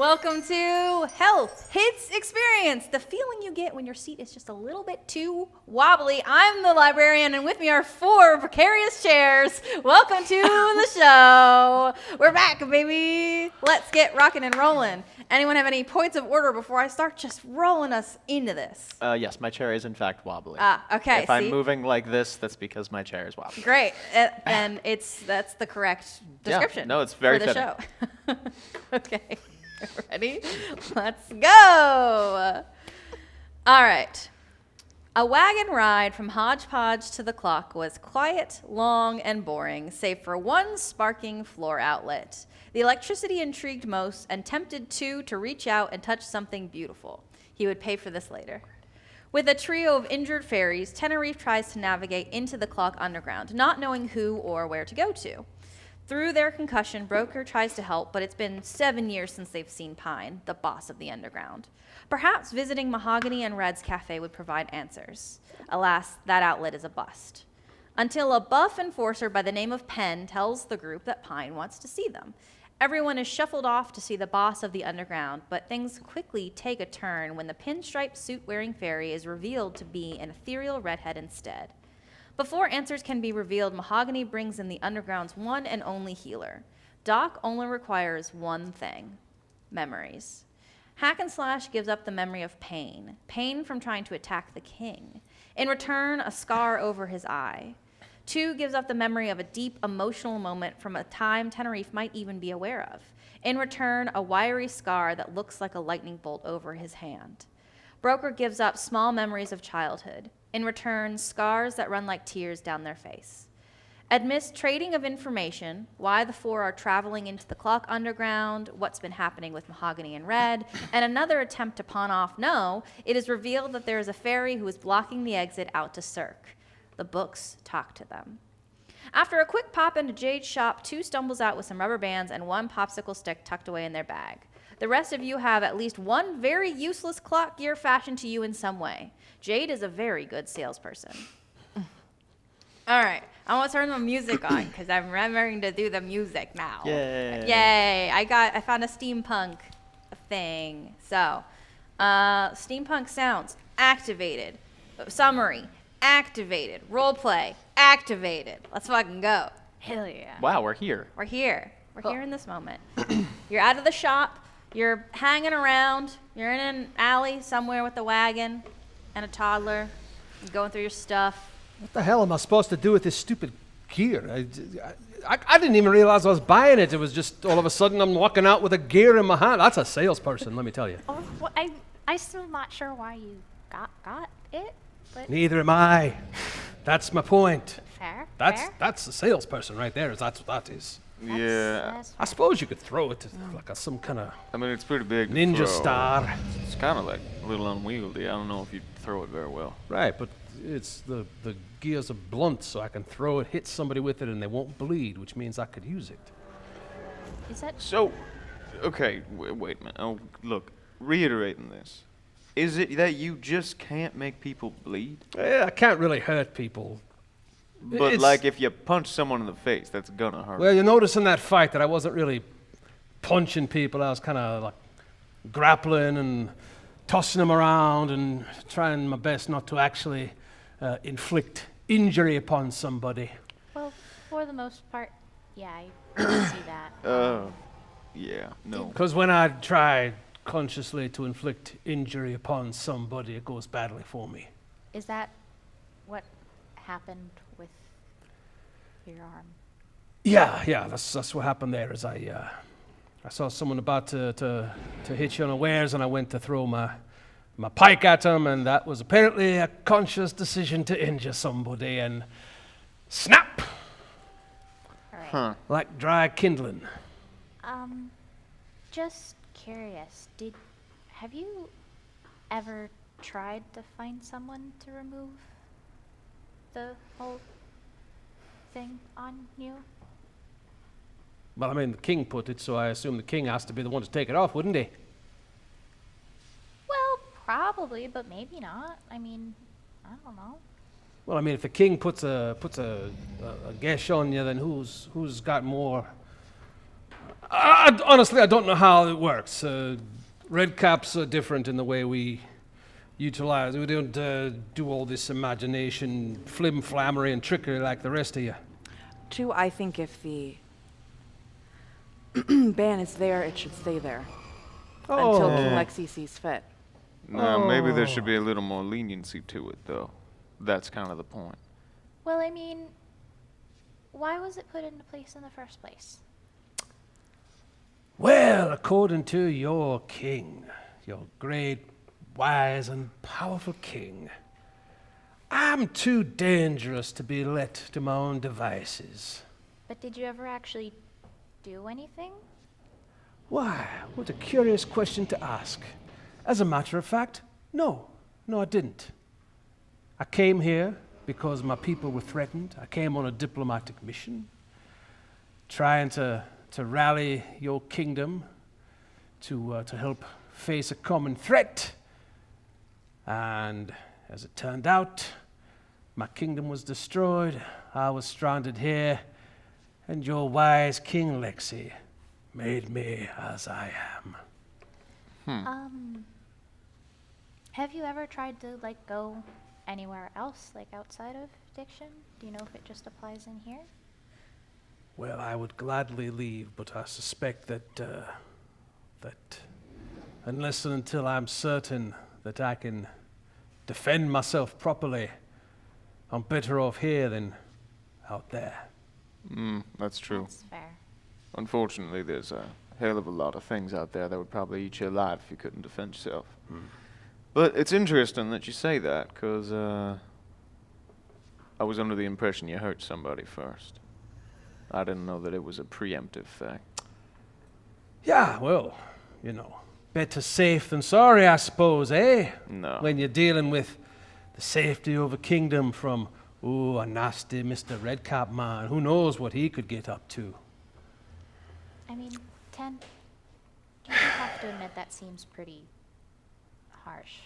Welcome to Health Hits Experience, the feeling you get when your seat is just a little bit too wobbly. I'm the librarian, and with me are 4 precarious chairs. Welcome to the show. We're back, baby. Let's get rocking and rolling. Anyone have any points of order before I start just rolling us into this? Yes, my chair is in fact wobbly. Okay. If I'm moving like this, that's because my chair is wobbly. Great, and that's the correct description. Yeah, no, it's very for the fitting. show. Okay. Ready? Let's go. All right. A wagon ride from Hodgepodge to the clock was quiet, long, and boring, save for one sparking floor outlet. The electricity intrigued most and tempted two to reach out and touch something beautiful. He would pay for this later. With a trio of injured fairies, Tenerife tries to navigate into the clock underground, not knowing who or where to go to. Through their concussion, Broker tries to help, but it's been 7 years since they've seen Pine, the boss of the underground. Perhaps visiting Mahogany and Red's cafe would provide answers. Alas, that outlet is a bust. Until a buff enforcer by the name of Penn tells the group that Pine wants to see them. Everyone is shuffled off to see the boss of the underground, but things quickly take a turn when the pinstripe suit-wearing fairy is revealed to be an ethereal redhead instead. Before answers can be revealed, Mahogany brings in the underground's one and only healer. Doc only requires one thing: memories. Hack and Slash gives up the memory of pain from trying to attack the king. In return, a scar over his eye. 2 gives up the memory of a deep emotional moment from a time Tenerife might even be aware of. In return, a wiry scar that looks like a lightning bolt over his hand. Broker gives up small memories of childhood. In return, scars that run like tears down their face. Amidst trading of information, why the 4 are traveling into the clock underground, what's been happening with Mahogany and Red, and another attempt to pawn off No, it is revealed that there is a fairy who is blocking the exit out to Cirque. The books talk to them. After a quick pop into Jade's shop, 2 stumbles out with some rubber bands and 1 popsicle stick tucked away in their bag. The rest of you have at least one very useless clock gear fashioned to you in some way. Jade is a very good salesperson. All right, I want to turn the music on because I'm remembering to do the music now. Yay! I found a steampunk thing. So, steampunk sounds activated. Summary activated. Role play activated. Let's fucking go. Hell yeah. Wow, we're here. We're here. We're here in this moment. You're out of the shop. You're hanging around. You're in an alley somewhere with a wagon and a toddler. You're going through your stuff. What the hell am I supposed to do with this stupid gear? I didn't even realize I was buying it. It was just all of a sudden I'm walking out with a gear in my hand. That's a salesperson, let me tell you. Oh, well, I'm still not sure why you got it, but Neither am I. That's my point. fair. That's a salesperson right there. That's what that is. That's I suppose you could throw it like some kind of I mean, it's pretty big. ninja throw. star. It's kind of like a little unwieldy. I don't know if you'd throw it very well. Right, but it's the gears are blunt, so I can throw it, hit somebody with it, and they won't bleed, which means I could use it. Is that So, okay, wait a minute. Oh, look, reiterating this. Is it that you just can't make people bleed? I can't really hurt people. But It's- like if you punch someone in the face, that's gonna hurt. Well, you notice in that fight that I wasn't really punching people. I was kind of like grappling and tossing them around and trying my best not to actually inflict injury upon somebody. well, for the most part, yeah, I can see that. Yeah, no. Because when I try consciously to inflict injury upon somebody, it goes badly for me. Is that what happened with your arm? Yeah, that's what happened there. Is I saw someone about to hit you unawares, and I went to throw my pike at him, and that was apparently a conscious decision to injure somebody, and snap, All right. Huh. like dry kindling. Just curious. Have you ever tried to find someone to remove the whole thing on you? Well, I mean, the king put it, so I assume the king has to be the one to take it off, wouldn't he? Well, probably, but maybe not. I mean, I don't know. Well, I mean, if the king puts a gesh on you, then who's got more? Honestly, I don't know how it works. Red caps are different in the way we utilize. We don't do all this imagination, flim-flammery, and trickery like the rest of you. Two, I think if the ban is there, it should stay there until King Lexi sees fit. No, maybe there should be a little more leniency to it, though. That's kind of the point. Well, I mean, why was it put into place in the first place? Well, according to your king, your great, wise, and powerful king, I'm too dangerous to be let to my own devices. But did you ever actually do anything? Why? What a curious question to ask. As a matter of fact, no, I didn't. I came here because my people were threatened. I came on a diplomatic mission, trying to rally your kingdom to help face a common threat. And as it turned out, my kingdom was destroyed. I was stranded here, and your wise King Lexi made me as I am. Have you ever tried to, like, go anywhere else, like outside of Diction? Do you know if it just applies in here? Well, I would gladly leave, but I suspect that unless and until I'm certain that I can defend myself properly, I'm better off here than out there. That's true. That's fair. Unfortunately, there's a hell of a lot of things out there that would probably eat you alive if you couldn't defend yourself. But it's interesting that you say that, because I was under the impression you hurt somebody first. I didn't know that it was a preemptive thing. Yeah, well, better safe than sorry, I suppose, eh? No. When you're dealing with the safety of a kingdom from, a nasty Mr. Redcap man. Who knows what he could get up to? I mean, you do have to admit that seems pretty harsh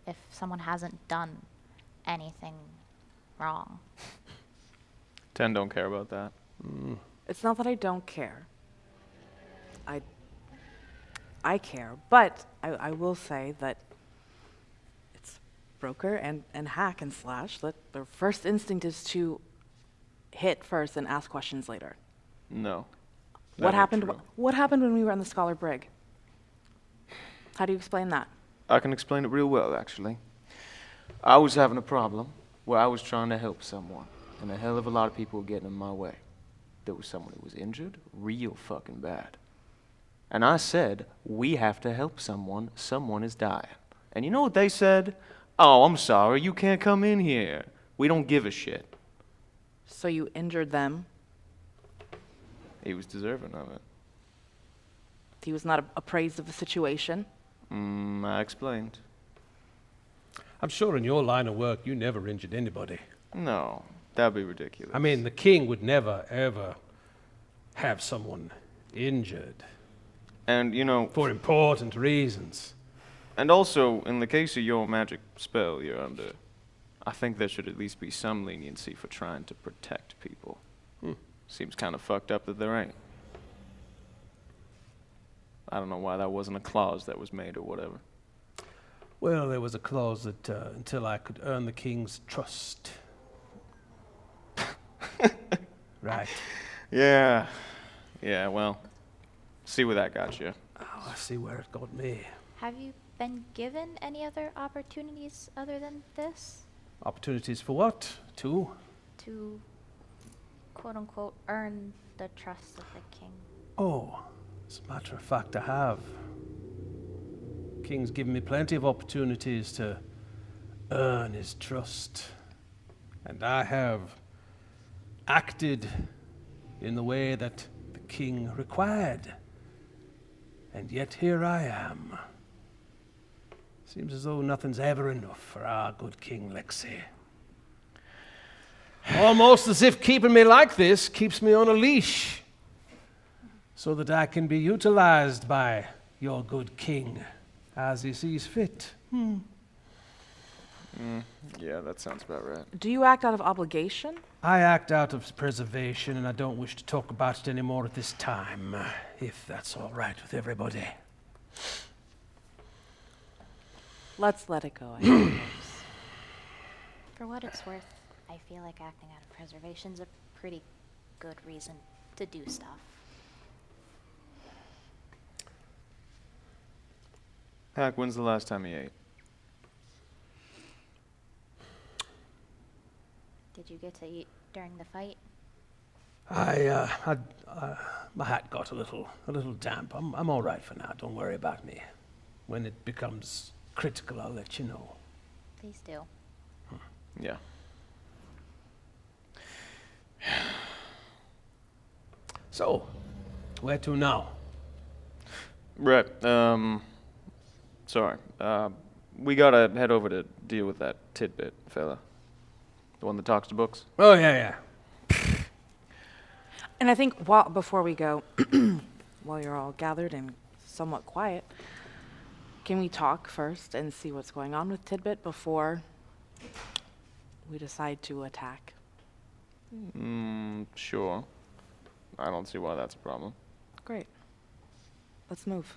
if someone hasn't done anything wrong. 10 don't care about that. It's not that I don't care. I care, but I will say that it's broker and hack and slash that their first instinct is to hit first and ask questions later. No. What that ain't happened? true. What happened when we were on the Scholar Brig? How do you explain that? I can explain it real well, actually. I was having a problem where I was trying to help someone, and a hell of a lot of people were getting in my way. There was someone who was injured, real fucking bad. And I said, we have to help someone. Someone is dying. And you know what they said? Oh, I'm sorry, you can't come in here. We don't give a shit. So you injured them. He was deserving of it. He was not appraised of the situation. I explained. I'm sure in your line of work you never injured anybody. No, that'd be ridiculous. I mean, the king would never, ever have someone injured and for important reasons. And also, in the case of your magic spell you're under, I think there should at least be some leniency for trying to protect people. Seems kind of fucked up that there ain't. I don't know why that wasn't a clause that was made or whatever. Well, there was a clause that until I could earn the king's trust. Right. Yeah, well, see where that got you. Oh, I see where it got me. Have you been given any other opportunities other than this Opportunities for what? To? to, quote unquote, earn the trust of the king? Oh, as a matter of fact, I have. King's given me plenty of opportunities to earn his trust. And I have acted in the way that the king required. And yet here I am. Seems as though nothing's ever enough for our good King Lexi. Almost as if keeping me like this keeps me on a leash, so that I can be utilized by your good king as he sees fit. Yeah, that sounds about right. Do you act out of obligation? I act out of preservation, and I don't wish to talk about it anymore at this time, if that's all right with everybody. Let's let it go, I suppose. For what it's worth, I feel like acting out of preservation's a pretty good reason to do stuff. Hack, when's the last time you ate? Did you get to eat during the fight? My hat got a little damp. I'm all right for now. Don't worry about me. When it becomes critical, I'll let you know. Please do. Yeah. So, where to now? Right. Sorry. We gotta head over to deal with that tidbit fella. The one that talks to books. Oh, yeah. And I think before we go, while you're all gathered and somewhat quiet, can we talk first and see what's going on with Tidbit before we decide to attack? Sure. I don't see why that's a problem. Great. Let's move.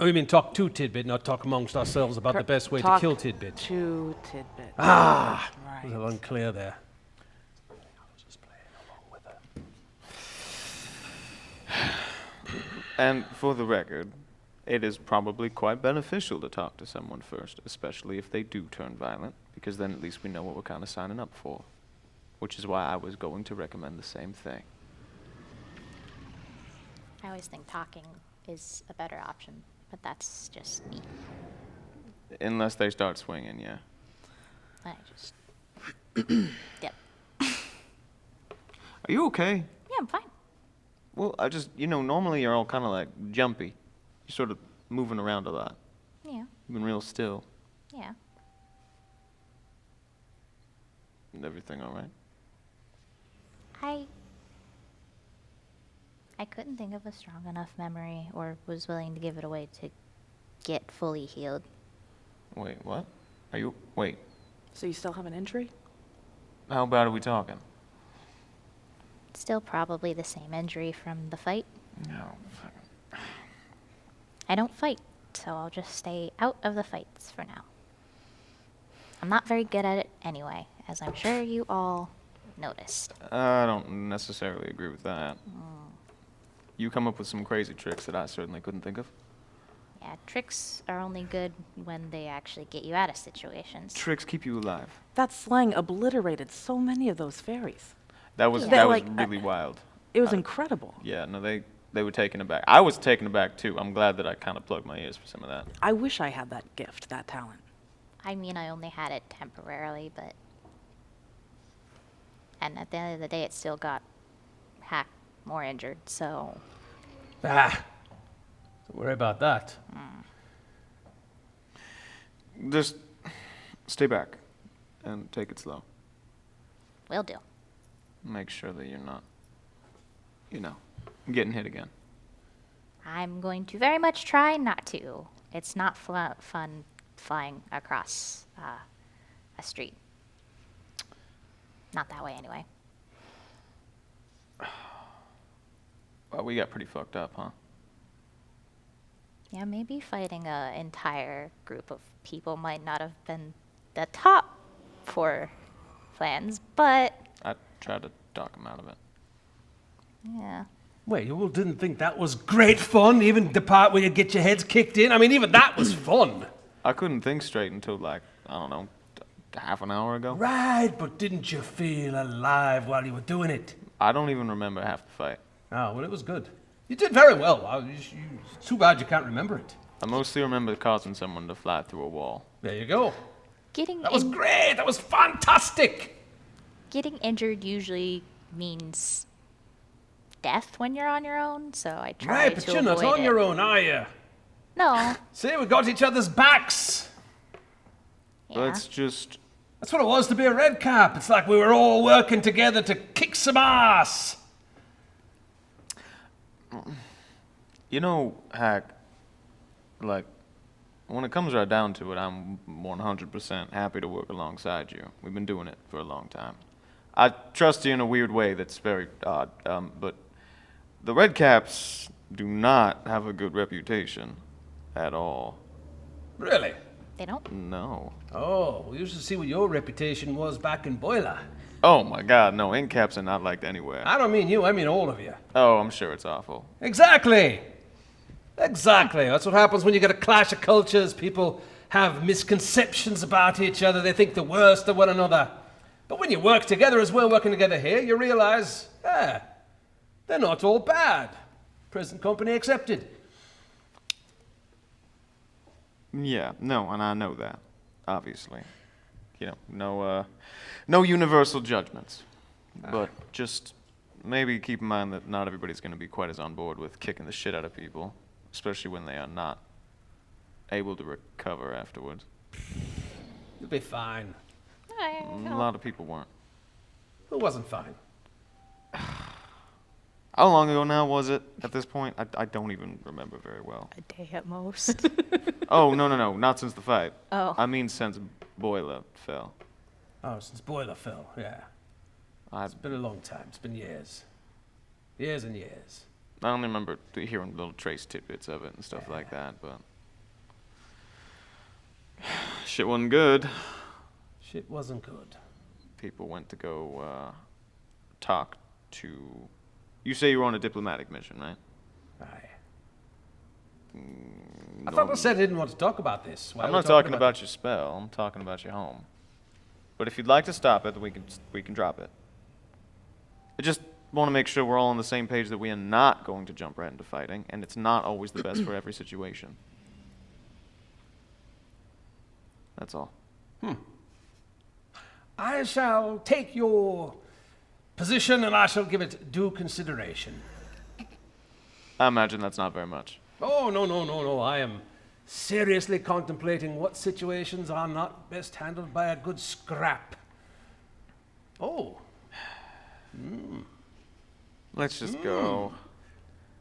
Oh, you mean talk to Tidbit, not talk amongst ourselves about the best way to Talk kill Tidbit? To Tidbit. Ah! Was a Right. little unclear there. I was just playing along with her. And for the record, it is probably quite beneficial to talk to someone first, especially if they do turn violent, because then at least we know what we're kind of signing up for. Which is why I was going to recommend the same thing. I always think talking is a better option, but that's just me. Unless they start swinging, yeah. I just... Yep. Are you okay? Yeah, I'm fine. Well, I just, normally you're all kind of like jumpy. You're sort of moving around a lot. Yeah, You've been real still. yeah. Everything all right? I couldn't think of a strong enough memory or was willing to give it away to get fully healed. Wait, what? Wait, So you still have an injury? how bad are we talking? Still probably the same injury from the fight. No. I don't fight, so I'll just stay out of the fights for now. I'm not very good at it anyway, as I'm sure you all noticed. I don't necessarily agree with that. You come up with some crazy tricks that I certainly couldn't think of. Yeah, tricks are only good when they actually get you out of situations. Tricks keep you alive. That slang obliterated so many of those fairies. That was Yeah. that Like, was really wild. It was incredible. Yeah, no, they were taken aback. I was taken aback too. I'm glad that I kind of plugged my ears for some of that. I wish I had that gift, that talent. I mean, I only had it temporarily, but... And at the end of the day, it still got Hack more injured, so... Don't worry about that. Just stay back and take it slow. Will do. Make sure that you're not, getting hit again. I'm going to very much try not to. It's not fun flying across a street. Not that way, anyway. Well, we got pretty fucked up, huh? Yeah, maybe fighting an entire group of people might not have been the top for plans, but I tried to talk him out of it. yeah. Wait, you all didn't think that was great fun? Even the part where you get your heads kicked in? I mean, even that was fun. I couldn't think straight until half an hour ago. Right, but didn't you feel alive while you were doing it? I don't even remember half the fight. Oh, well, it was good. You did very well. It's too bad you can't remember it. I mostly remember causing someone to fly through a wall. There you go. Getting That was great. That was fantastic. getting injured usually means death when you're on your own, so I try Right, to but you're not avoid on it. your own, are you? No. See, we got each other's backs. Yeah. Let's just... That's what it was to be a red cap. It's like we were all working together to kick some ass. Hack, like, when it comes right down to it, I'm 100% happy to work alongside you. We've been doing it for a long time. I trust you in a weird way that's very odd, but the Redcaps do not have a good reputation at all. Really? They don't? No. Oh, we used to see what your reputation was back in Boiler. Oh my God, no, Incaps are not liked anywhere. I don't mean you, I mean all of you. Oh, I'm sure it's awful. Exactly. Exactly. That's what happens when you get a clash of cultures. People have misconceptions about each other. They think the worst of one another. But when you work together as we're working together here, you realize, they're not all bad. Present company accepted. Yeah, no, and I know that, obviously. You know, no universal judgments. But just maybe keep in mind that not everybody's going to be quite as on board with kicking the shit out of people, especially when they are not able to recover afterwards. You'll be fine. A lot of people weren't. Who wasn't fine? How long ago now was it at this point? I don't even remember very well. A day at most. Oh, no, not since the fight. Oh. I mean since Boiler fell. Oh, since Boiler fell, yeah. I It's been a long time. It's been years. Years and years. only remember hearing little trace tidbits of it and stuff like that, but shit wasn't good. Shit wasn't good. People went to go talk to... You say you were on a diplomatic mission, right? Aye. I thought I said I didn't want to talk about this. Why I'm are we not talking about your spell. I'm talking about your home. But if you'd like to stop it, then we can drop it. I just want to make sure we're all on the same page that we are not going to jump right into fighting, and it's not always the best for every situation. That's all. I shall take your position and I shall give it due consideration. I imagine that's not very much. Oh, no. I am seriously contemplating what situations are not best handled by a good scrap. Oh. Let's just go.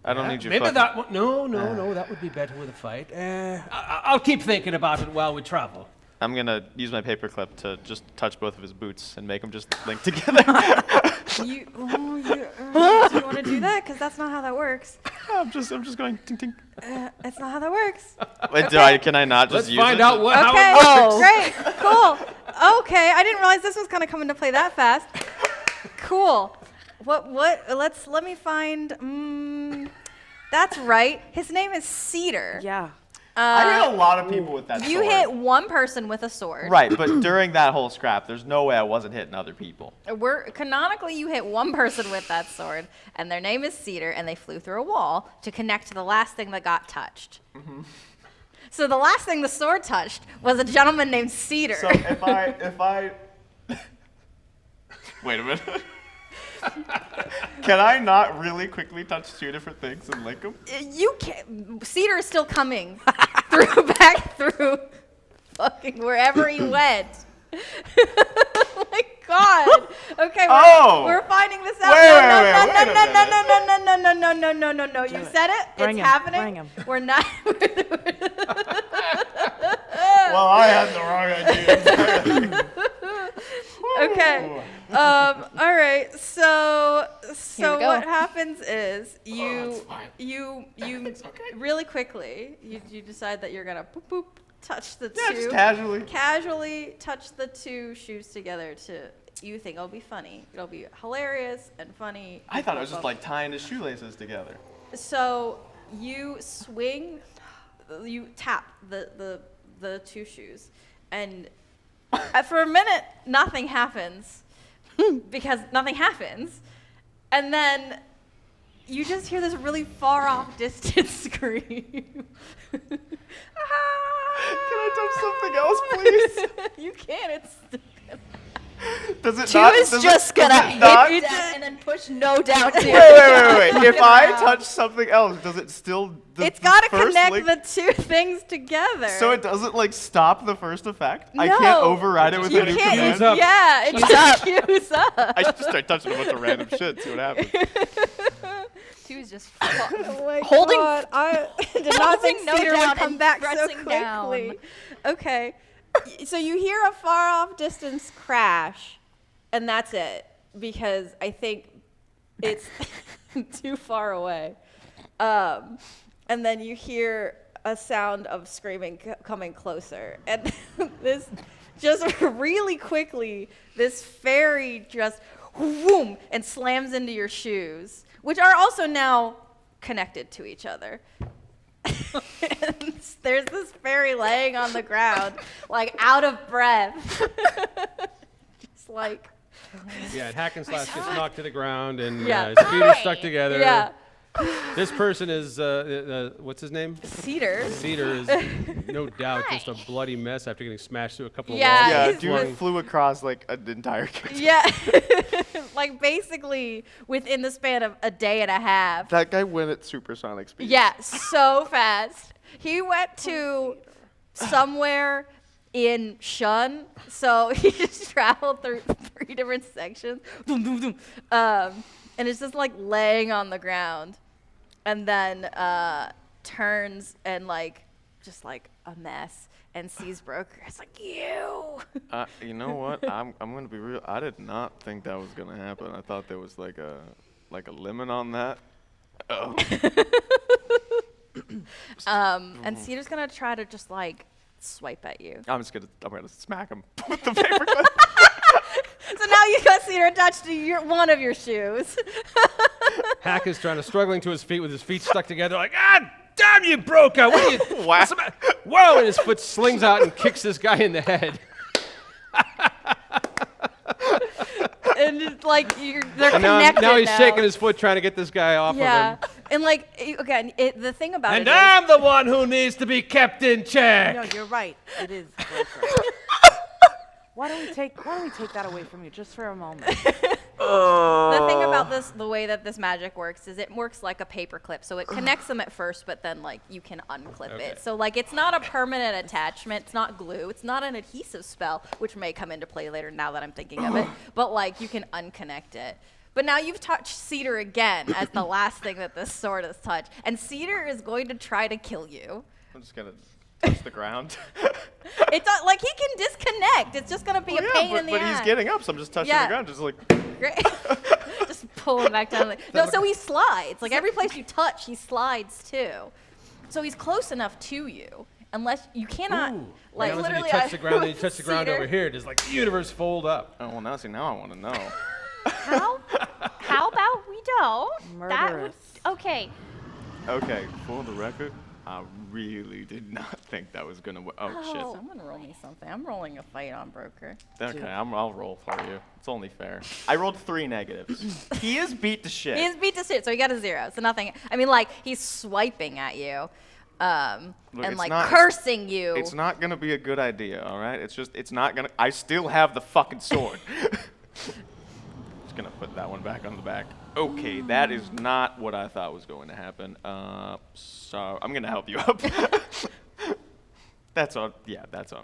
I don't need your Maybe fucking... that one. No, that would be better with a fight. I'll keep thinking about it while we travel. I'm going to use my paperclip to just touch both of his boots and make them just link together. Do you want to do that? Because that's not how that works. I'm just going ting ting. That's not how that works. Wait, can I not just Let's use find it? out how Okay, it works. great, cool. Okay, I didn't realize this was kind of coming to play that fast. Cool. Let me find. That's right. His name is Cedar. Yeah. I hit a lot of people with that You sword. hit one person with a sword. Right, but during that whole scrap, there's no way I wasn't hitting other people. Canonically, you hit one person with that sword, and their name is Cedar, and they flew through a wall to connect to the last thing that got touched. Mm-hmm. So the last thing the sword touched was a gentleman named Cedar. So if I wait a minute. Can I not really quickly touch two different things and link them? You can't. Cedar is still coming back through fucking wherever he went. Oh my God. Okay, we're finding this out. No. You said it. Bring It's him, happening. bring him. We're not. Well, I had the wrong idea. Okay. All right. So Here we go. what happens is you okay. really quickly you decide that you're gonna boop touch the Yeah, two just casually. casually touch the two shoes together to you think it'll be funny. It'll be hilarious and funny. I thought it was just like tying his shoelaces together. So you swing, you tap the two shoes, and for a minute nothing happens because nothing happens, and then you just hear this really far off distant scream. Can I touch something else, please? You can. It's. Does it Two not? is does just it, gonna does it hit not? you down and then push no down too. Wait. If I touch something else, does it still? It's got to first connect link- the two things together. So it doesn't like stop the first effect. I No. can't override it with You a new can't. command. Cues up. Yeah, it Cues just up. cues up. I just start touching a bunch of random shit. See what happens. She was just Oh my holding God, I did not think Noah Cedar down would come and back so pressing quickly. down. Okay, so you hear a far off distance crash, and that's it, because I think it's too far away. And then you hear a sound of screaming coming closer, and this just really quickly, this fairy just whoom and slams into your shoes, which are also now connected to each other. And there's this fairy laying on the ground, like out of breath, just like Yeah, and Hack and Slash gets knocked to the ground, and Yeah. his feet are stuck together. yeah, This person is, what's his name? Cedar. Cedar is no doubt just a bloody mess after getting smashed through a couple Yeah, of Yeah, walls. he's dude with- flew across like an entire kitchen. Yeah, like basically within the span of a day and a half. That guy went at supersonic speed. Yeah, so fast. He went to somewhere in Shun, so he just traveled through 3 different sections. Doom, doom, doom. And it's just like laying on the ground. And then turns and like just like a mess and sees Broker. It's like, you. You know what? I'm gonna be real. I did not think that was gonna happen. I thought there was like a limit on that. Oh. And Cedar's gonna try to just like swipe at you. I'm gonna smack him with the paperclip. So now you got Cedar attached to one of your shoes. Hack is struggling to his feet with his feet stuck together, like, ah, damn you, Broker! What are you? Wow. what's the ma-" Whoa! And his foot slings out and kicks this guy in the head. And it's like they're And connected now he's now. shaking his foot trying to get this guy off Yeah, of him. and like again, the thing about And it is, I'm the one who needs to be kept in check. No, you're right. It is Broker. Why don't we take that away from you just for a moment? the thing about this, the way that this magic works is it works like a paper clip. So it connects them at first, but then like you can unclip Okay. it. So like it's not a permanent attachment. It's not glue. It's not an adhesive spell, which may come into play later now that I'm thinking of it. But like you can unconnect it. But now you've touched Cedar again as the last thing that this sword has touched. And Cedar is going to try to kill you. I'm just gonna touch the ground. It's not, like he can disconnect. It's just going to be a pain in the but ass. he's getting up, so I'm just touching Yeah. the ground, just like. Great. Just pull him back down. No, so he slides. Like every place you touch, he slides too. So he's close enough to you, unless you cannot. Ooh. Like What happens literally, if you touch the ground and you touch the ground Cedar. over here? Does like the universe fold up? Oh well, now I want to know. How about we don't? That would, Murderous. okay. Okay, for the record, I really did not think that was gonna. Someone roll me something. I'm rolling a fight on Broker. Okay, I'll roll for you. It's only fair. I rolled 3 negatives. He is beat to shit. He is beat to shit, so he got a 0. So nothing. I mean, like he's swiping at you, Look, and it's like not- cursing you. It's not gonna be a good idea, all right? It's not gonna. I still have the fucking sword. Just gonna put that one back on the back. Okay, that is not what I thought was going to happen. So I'm gonna help you up. That's on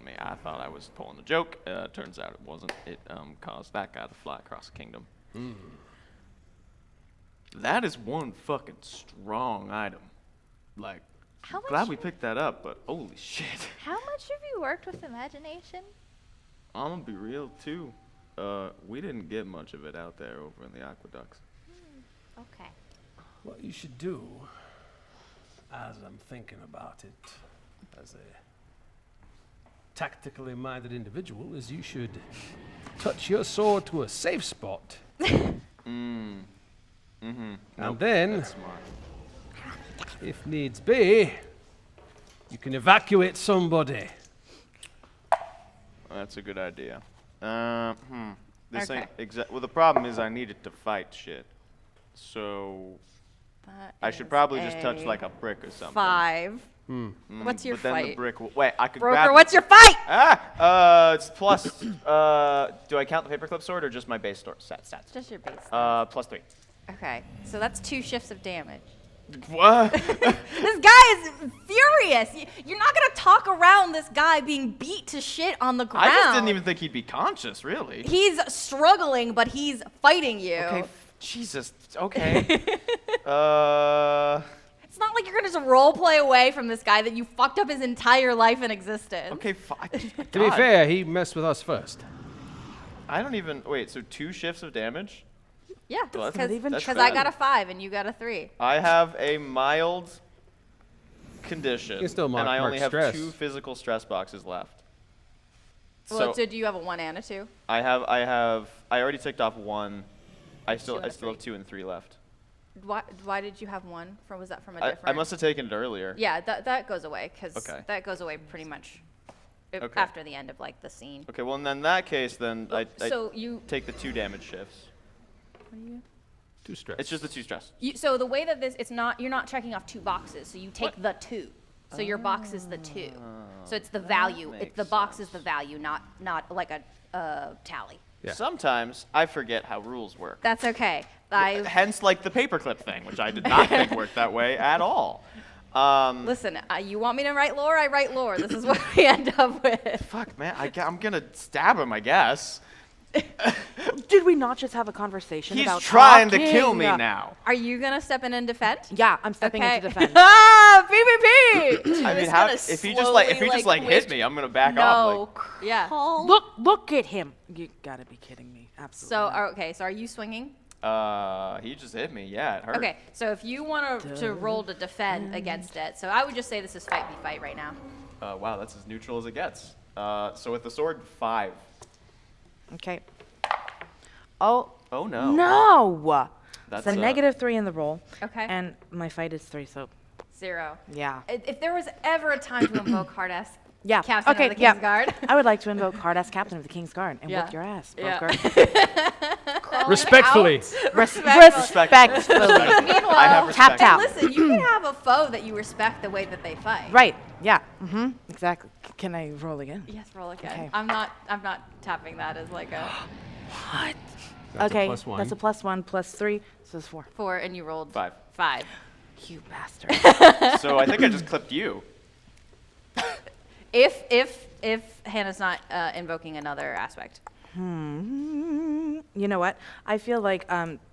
me. I thought I was pulling a joke. Turns out it wasn't. It caused that guy to fly across the kingdom. That is one fucking strong item. Like, How much- glad we picked that up, but holy shit. How much have you worked with imagination? I'm gonna be real too. We didn't get much of it out there over in the aqueducts. Okay. What you should do, as I'm thinking about it, as a tactically minded individual, is you should touch your sword to a safe spot. And then, That's smart. if needs be, you can evacuate somebody. That's a good idea. This Okay. ain't well, the problem is I needed to fight shit. So That I should is probably just touch a like a brick or something. 5. What's your but then the fight? brick wait, I could Broker, grab what's your fight? it's plus do I count the paperclip sword or just my base stats? Just your base. Plus 3. Okay, so that's 2 shifts of damage. What? This guy is furious. You're not gonna talk around this guy being beat to shit on the ground. I just didn't even think he'd be conscious, really. He's struggling, but he's fighting you. Okay, Jesus. Okay. It's not like you're gonna just role play away from this guy that you fucked up his entire life and existence. Okay. To be fair, he messed with us first. I don't even wait. So 2 shifts of damage. Yeah, Well, because that's I bad. got a 5 and you got a 3. I have a mild condition, You can still and I mark only have stress. 2 physical stress boxes left. Well, So do you have a 1 and a 2? I already ticked off 1. I still and a have 3. 2 and 3 left. Why did you have 1? Was that from a I different? must have taken it earlier. Yeah, that goes away because Okay. that goes away pretty much Okay. after the end of like the scene. Okay, well, in that case, then I So you take the 2 damage shifts. 2 stress. It's just the 2 stress. so the way that you're not checking off 2 boxes. So you take the 2. So your box is the 2. So it's the value. It's the makes box is the value, not like a tally. Yeah. Sometimes I forget how rules work. That's okay. Hence, like the paperclip thing, which I did not think worked that way at all. Listen. You want me to write lore? I write lore. This is what we end up with. Fuck, man, I'm gonna stab him, I guess. Did we not just have a conversation He's about trying to kill talking? me now. Are you gonna step in and defend? Yeah, I'm stepping in to defend. Ah, PvP. I mean, if he just hit twist- me, I'm gonna back No. off. Yeah. Look at him. You gotta be kidding me. Absolutely. So not. okay. So are you swinging? He just hit me. Yeah, it hurt. Okay. So if you want to roll to defend against it, so I would just say this is fight v fight right now. Wow, that's as neutral as it gets. So with the sword, 5. Okay. Oh. Oh no. No. That's It's a -3 in the roll. Okay. And my fight is 3, so 0. yeah. If there was ever a time to invoke hard ass Yeah. Captain okay. of the yeah. King's Guard. I would like to invoke hard ass Captain of the King's Guard and Yeah. whip your ass, Yeah. broker. Respectfully. Respectfully. Meanwhile, I have respect. Tap. listen, you can have a foe that you respect the way that they fight. Right. Yeah. Exactly. Can I roll again? Yes, roll again. Okay. I'm not tapping that as like a What? That's a okay. +1. That's a +1 +3, so it's 4. 4 and you rolled 5. 5. You bastard. So I think I just clipped you. If Hannah's not invoking another aspect. You know what? I feel like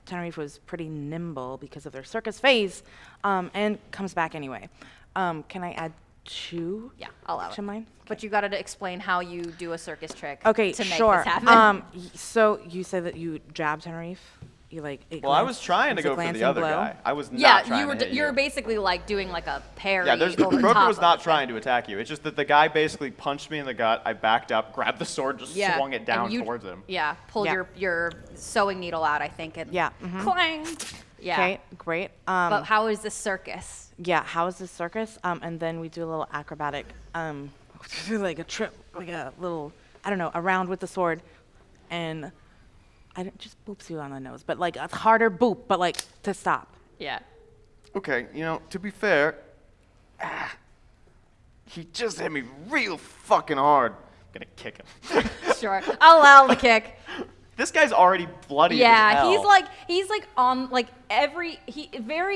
Tenerife was pretty nimble because of their circus phase, and comes back anyway. Can I add 2? Yeah, I'll allow to it. mine? But you got to explain how you do a circus trick Okay, to make sure. this happen. So you said that you jab Tenerife. You like. it Well, I glance- was trying to it's a go for glancing the other blow? guy. I was not yeah, trying you were to hit you're you. basically like doing like a parry. Yeah, there's over Broker top was of not it. trying to attack you. It's just that the guy basically punched me in the gut. I backed up, grabbed the sword, just Yeah, swung it and down you- towards him. Yeah, pulled Yeah. your sewing needle out, I think, and Yeah. clang. Yeah. Okay, great. But how is this circus? Yeah, how is this circus? And then we do a little acrobatic, like a trip, like a little, I don't know, around with the sword, and I don't just boops you on the nose, but like a harder boop, but like to stop. Yeah. Okay, to be fair, he just hit me real fucking hard. I'm gonna kick him. Sure. I'll allow the kick. This guy's already bloody as Yeah, hell. he's like on like very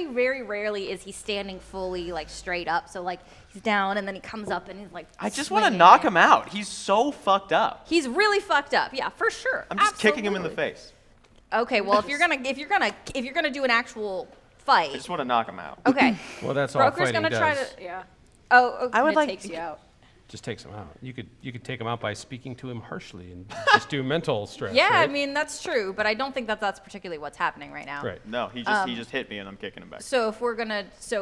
very rarely is he standing fully like straight up. So like he's down and then he comes up and he's like I just want to swinging knock it. him out. He's so fucked up. He's really fucked up. Yeah, for sure. I'm just kicking him in the Absolutely. face. Okay, well if you're gonna do an actual fight. I just want to knock him out. Okay. Well, that's all Broker's fighting gonna does. try to yeah. Oh, okay. I would it like- takes you out. Just takes him out. You could take him out by speaking to him harshly and just do mental stress. Yeah, I right? mean that's true, but I don't think that that's particularly what's happening right now. Right. No, he just hit me and I'm kicking him back. So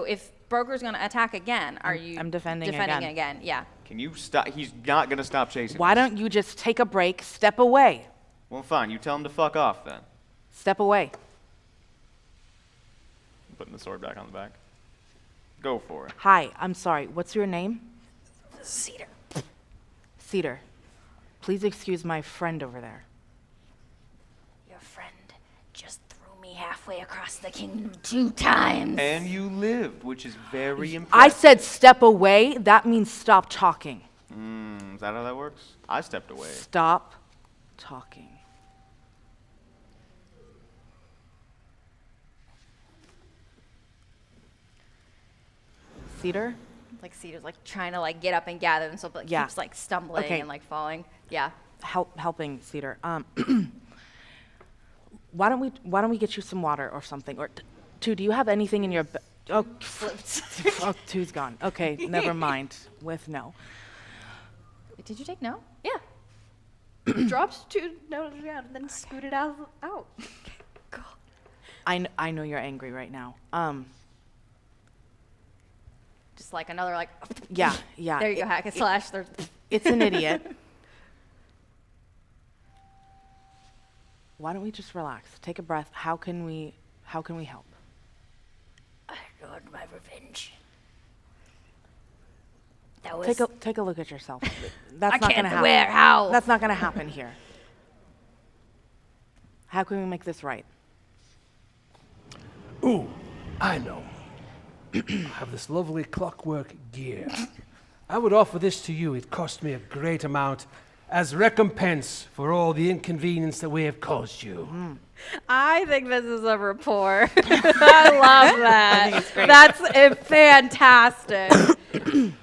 if Broker's gonna attack again, are you I'm defending again? Yeah. Can you stop? He's not gonna stop chasing Why me. don't you just take a break, step away, Well, fine. You tell him to fuck off then. step away. I'm putting the sword back on the back. Go for it. Hi, I'm sorry. What's your name? Cedar. Cedar. Please excuse my friend over there. Your friend just threw me halfway across the kingdom 2 times. And you lived, which is very I impressive. said step away. That means stop talking. Is that how that works? I stepped away. Stop talking. Cedar? Like Cedar's like trying to like get up and gather himself, but Yeah. keeps like stumbling Okay. and like falling. Yeah. Helping Cedar. why don't we get you some water or something? Or two, do you have anything in your oh, oh, two's gone. Okay, never mind. With no. Did you take no? Yeah. Dropped 2 notes down and then scooted out. I know you're angry right now. Just like another like. Yeah. There you go, hack and slash. It's an idiot. Why don't we just relax? Take a breath. How can we help? I got my revenge. That was. Take a look at yourself. That's I not can't gonna happen. swear, how? That's not gonna happen here. How can we make this right? Ooh, I know. I have this lovely clockwork gear. I would offer this to you. It cost me a great amount as recompense for all the inconvenience that we have caused you. I think this is a rapport. I love that. I think it's great. That's fantastic.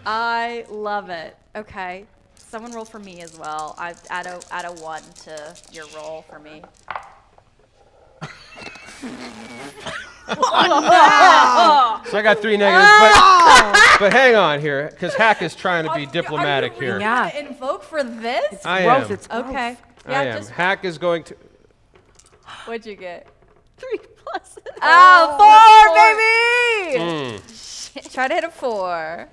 I love it. Okay. Someone roll for me as well. I add a 1 to your roll for me. So I got 3 negatives, but hang on here, because Hack is trying to be diplomatic Are you really here. Yeah. gonna invoke for this? I Gross, am. it's gross. Okay. I Yeah, am. just Hack is going to. what'd you get? 3 pluses. Oh, 4, baby! Try to hit a 4.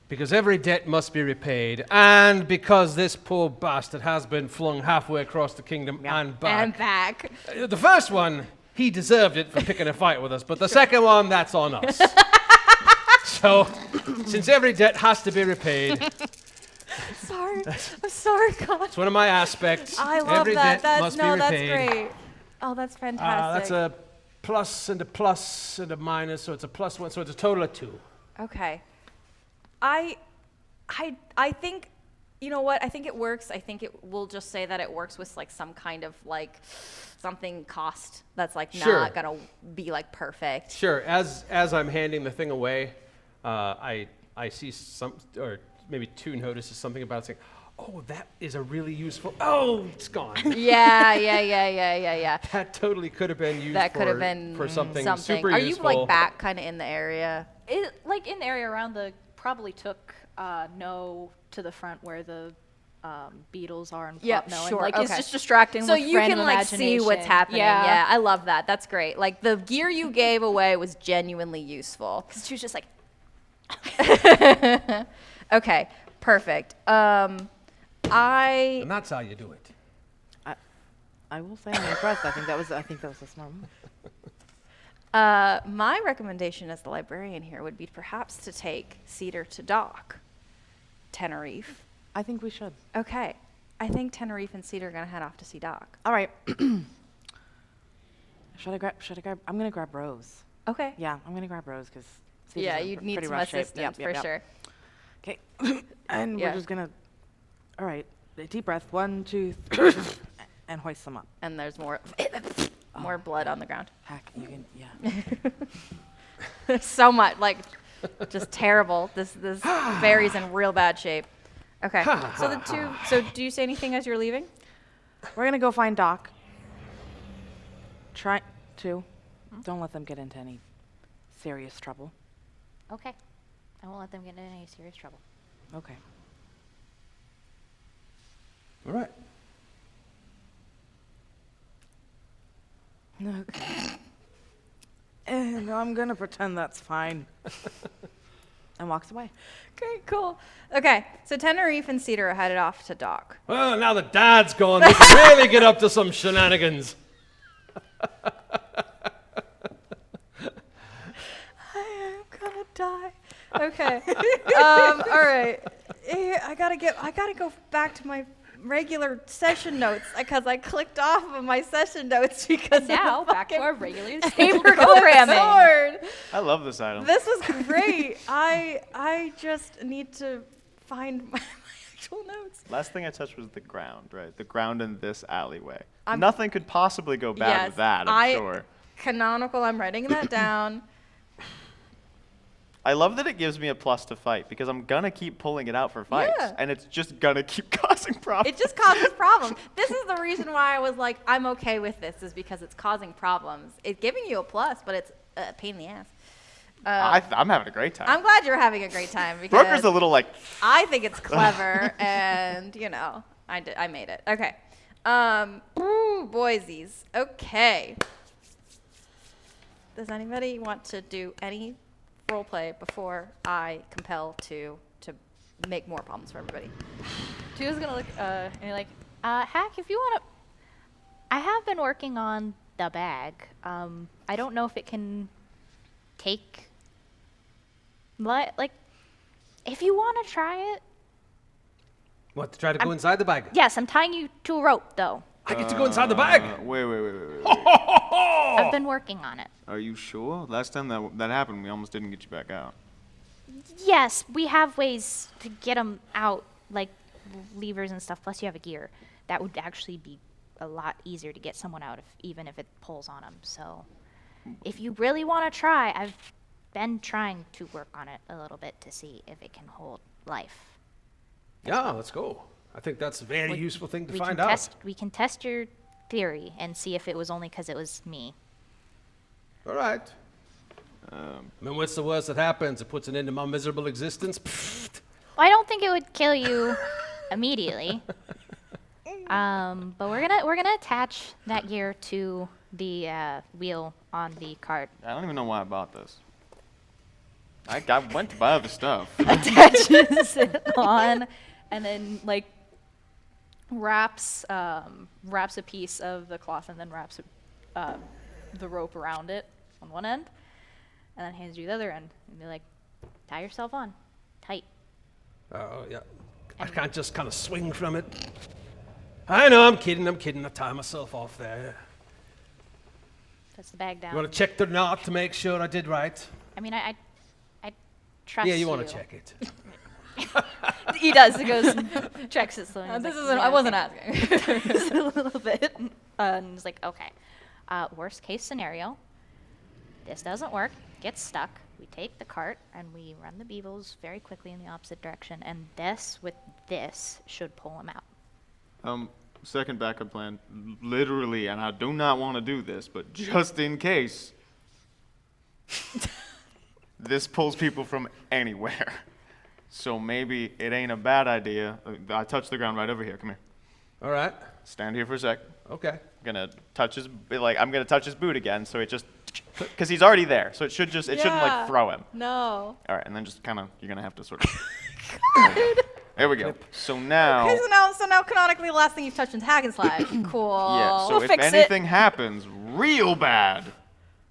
Because every debt must be repaid, and because this poor bastard has been flung halfway across the kingdom and back. And back. The first one, he deserved it for picking a fight with us, but the second one, that's on us. So, since every debt has to be repaid, Sorry. I'm sorry, God. it's one of my aspects. I love every that. debt must be That's repaid. great. Oh, that's fantastic. That's a plus and a minus, so it's a +1, so it's a total of 2. Okay. I think, you know what? I think it works. I think we'll just say that it works with like some kind of like something cost that's like Sure. not gonna be like perfect. Sure. As I'm handing the thing away, I see some, or maybe 2 notices something about it saying, "Oh, that is a really useful." Oh, it's gone. Yeah. That totally could have been used. That could have been for something super Are useful. you like back kind of in the area? It, like in the area around the, probably took no to the front where the beetles are and Yep, no, sure, and like okay. it's just distracting So with you can random like see what's imagination. happening. Yeah. Yeah, I love that. That's great. Like the gear you gave away was genuinely useful. 'Cause she was just like, Okay, perfect. And that's how you do it. I will say I'm impressed. I think that was a smart move. My recommendation as the librarian here would be perhaps to take Cedar to dock, Tenerife. I think we should. Okay, I think Tenerife and Cedar are gonna head off to see Doc. All right. Should I grab? I'm gonna grab Rose. Okay. Yeah, I'm gonna grab Rose because. Yeah, you'd need some assistance for sure. Okay. And Yeah. we're just gonna. All right. A deep breath. 1, 2, 3, and hoist them up. And there's more more blood on the ground. Hack. You can. Yeah. So much, like, just terrible. This Barry's in real bad shape. Okay. So the two. So do you say anything as you're leaving? We're gonna go find Doc. Try to. Don't let them get into any serious trouble. Okay. I won't let them get into any serious trouble. Okay. All right. Okay. And I'm gonna pretend that's fine. And walks away. Okay, cool. Okay, so Tenerife and Cedar are headed off to Doc. Well, now that Dad's gone, we can really get up to some shenanigans. I am gonna die. Okay. All right. I gotta go back to my regular session notes because I clicked off of my session notes because of the now back to fucking our regularly saber scheduled programming. programming. I love this item. This was great. I just need to find my actual notes. Last thing I touched was the ground, right? The ground in this alleyway. I'm- Nothing could possibly go bad Yes, with that, I'm sure. Canonical. I'm writing that down. I love that it gives me a plus to fight because I'm gonna keep pulling it out for fights, Yeah. and it's just gonna keep causing problems. It just causes problems. This is the reason why I was like, I'm okay with this, is because it's causing problems. It's giving you a plus, but it's a pain in the ass. I'm having a great time. I'm glad you're having a great time because Broker's a little like, I think it's clever, and you know, I made it. Okay, boysies. Okay. Does anybody want to do any role play before I compel to make more problems for everybody? Tua's gonna look, and you're like, Hack, if you wanna, I have been working on the bag. I don't know if it can take, like, if you wanna try it. What, to try to go inside the bag? Yes, I'm tying you to a rope, though. I get to go inside the bag. wait. I've been working on it. Are you sure? Last time that happened, we almost didn't get you back out. Yes, we have ways to get them out, like levers and stuff, plus you have a gear. That would actually be a lot easier to get someone out, even if it pulls on them. So if you really want to try, I've been trying to work on it a little bit to see if it can hold life. Yeah, let's go. I think that's a very We- useful thing to we find can out. we can test your theory and see if it was only because it was me. All right. I mean, what's the worst that happens? It puts an end to my miserable existence. Pfft. Well, I don't think it would kill you immediately. But we're gonna attach that gear to the wheel on the cart. I don't even know why I bought this. I went to buy other stuff. Attaches it on, and then like wraps a piece of the cloth and then wraps the rope around it on one end, and then hands you the other end and be like, tie yourself on, tight. Oh, yeah. I can't just kind of swing from it. I know, I'm kidding. I tie myself off there. Puts the bag down. You want to check the knot to make sure I did right? I mean, I trust you. Yeah, you want to check it. He does. He goes, checks it slowly. This isn't. I wasn't asking. Just a little bit. And he's like, okay. Worst case scenario, this doesn't work, gets stuck. We take the cart and we run the beavles very quickly in the opposite direction, and this should pull him out. Second backup plan, literally, and I do not want to do this, but just in case, this pulls people from anywhere. So maybe it ain't a bad idea. I touched the ground right over here. Come here. All right. Stand here for a sec. Okay. Gonna touch his I'm gonna touch his boot again, so it just because he's already there, so it shouldn't like throw him. No. All right, and then just kind of you're gonna have to sort of. There we go. So now. Okay, so now canonically, the last thing you've touched is hack and slash. Cool. Yeah. So We'll if fix it. anything happens real bad,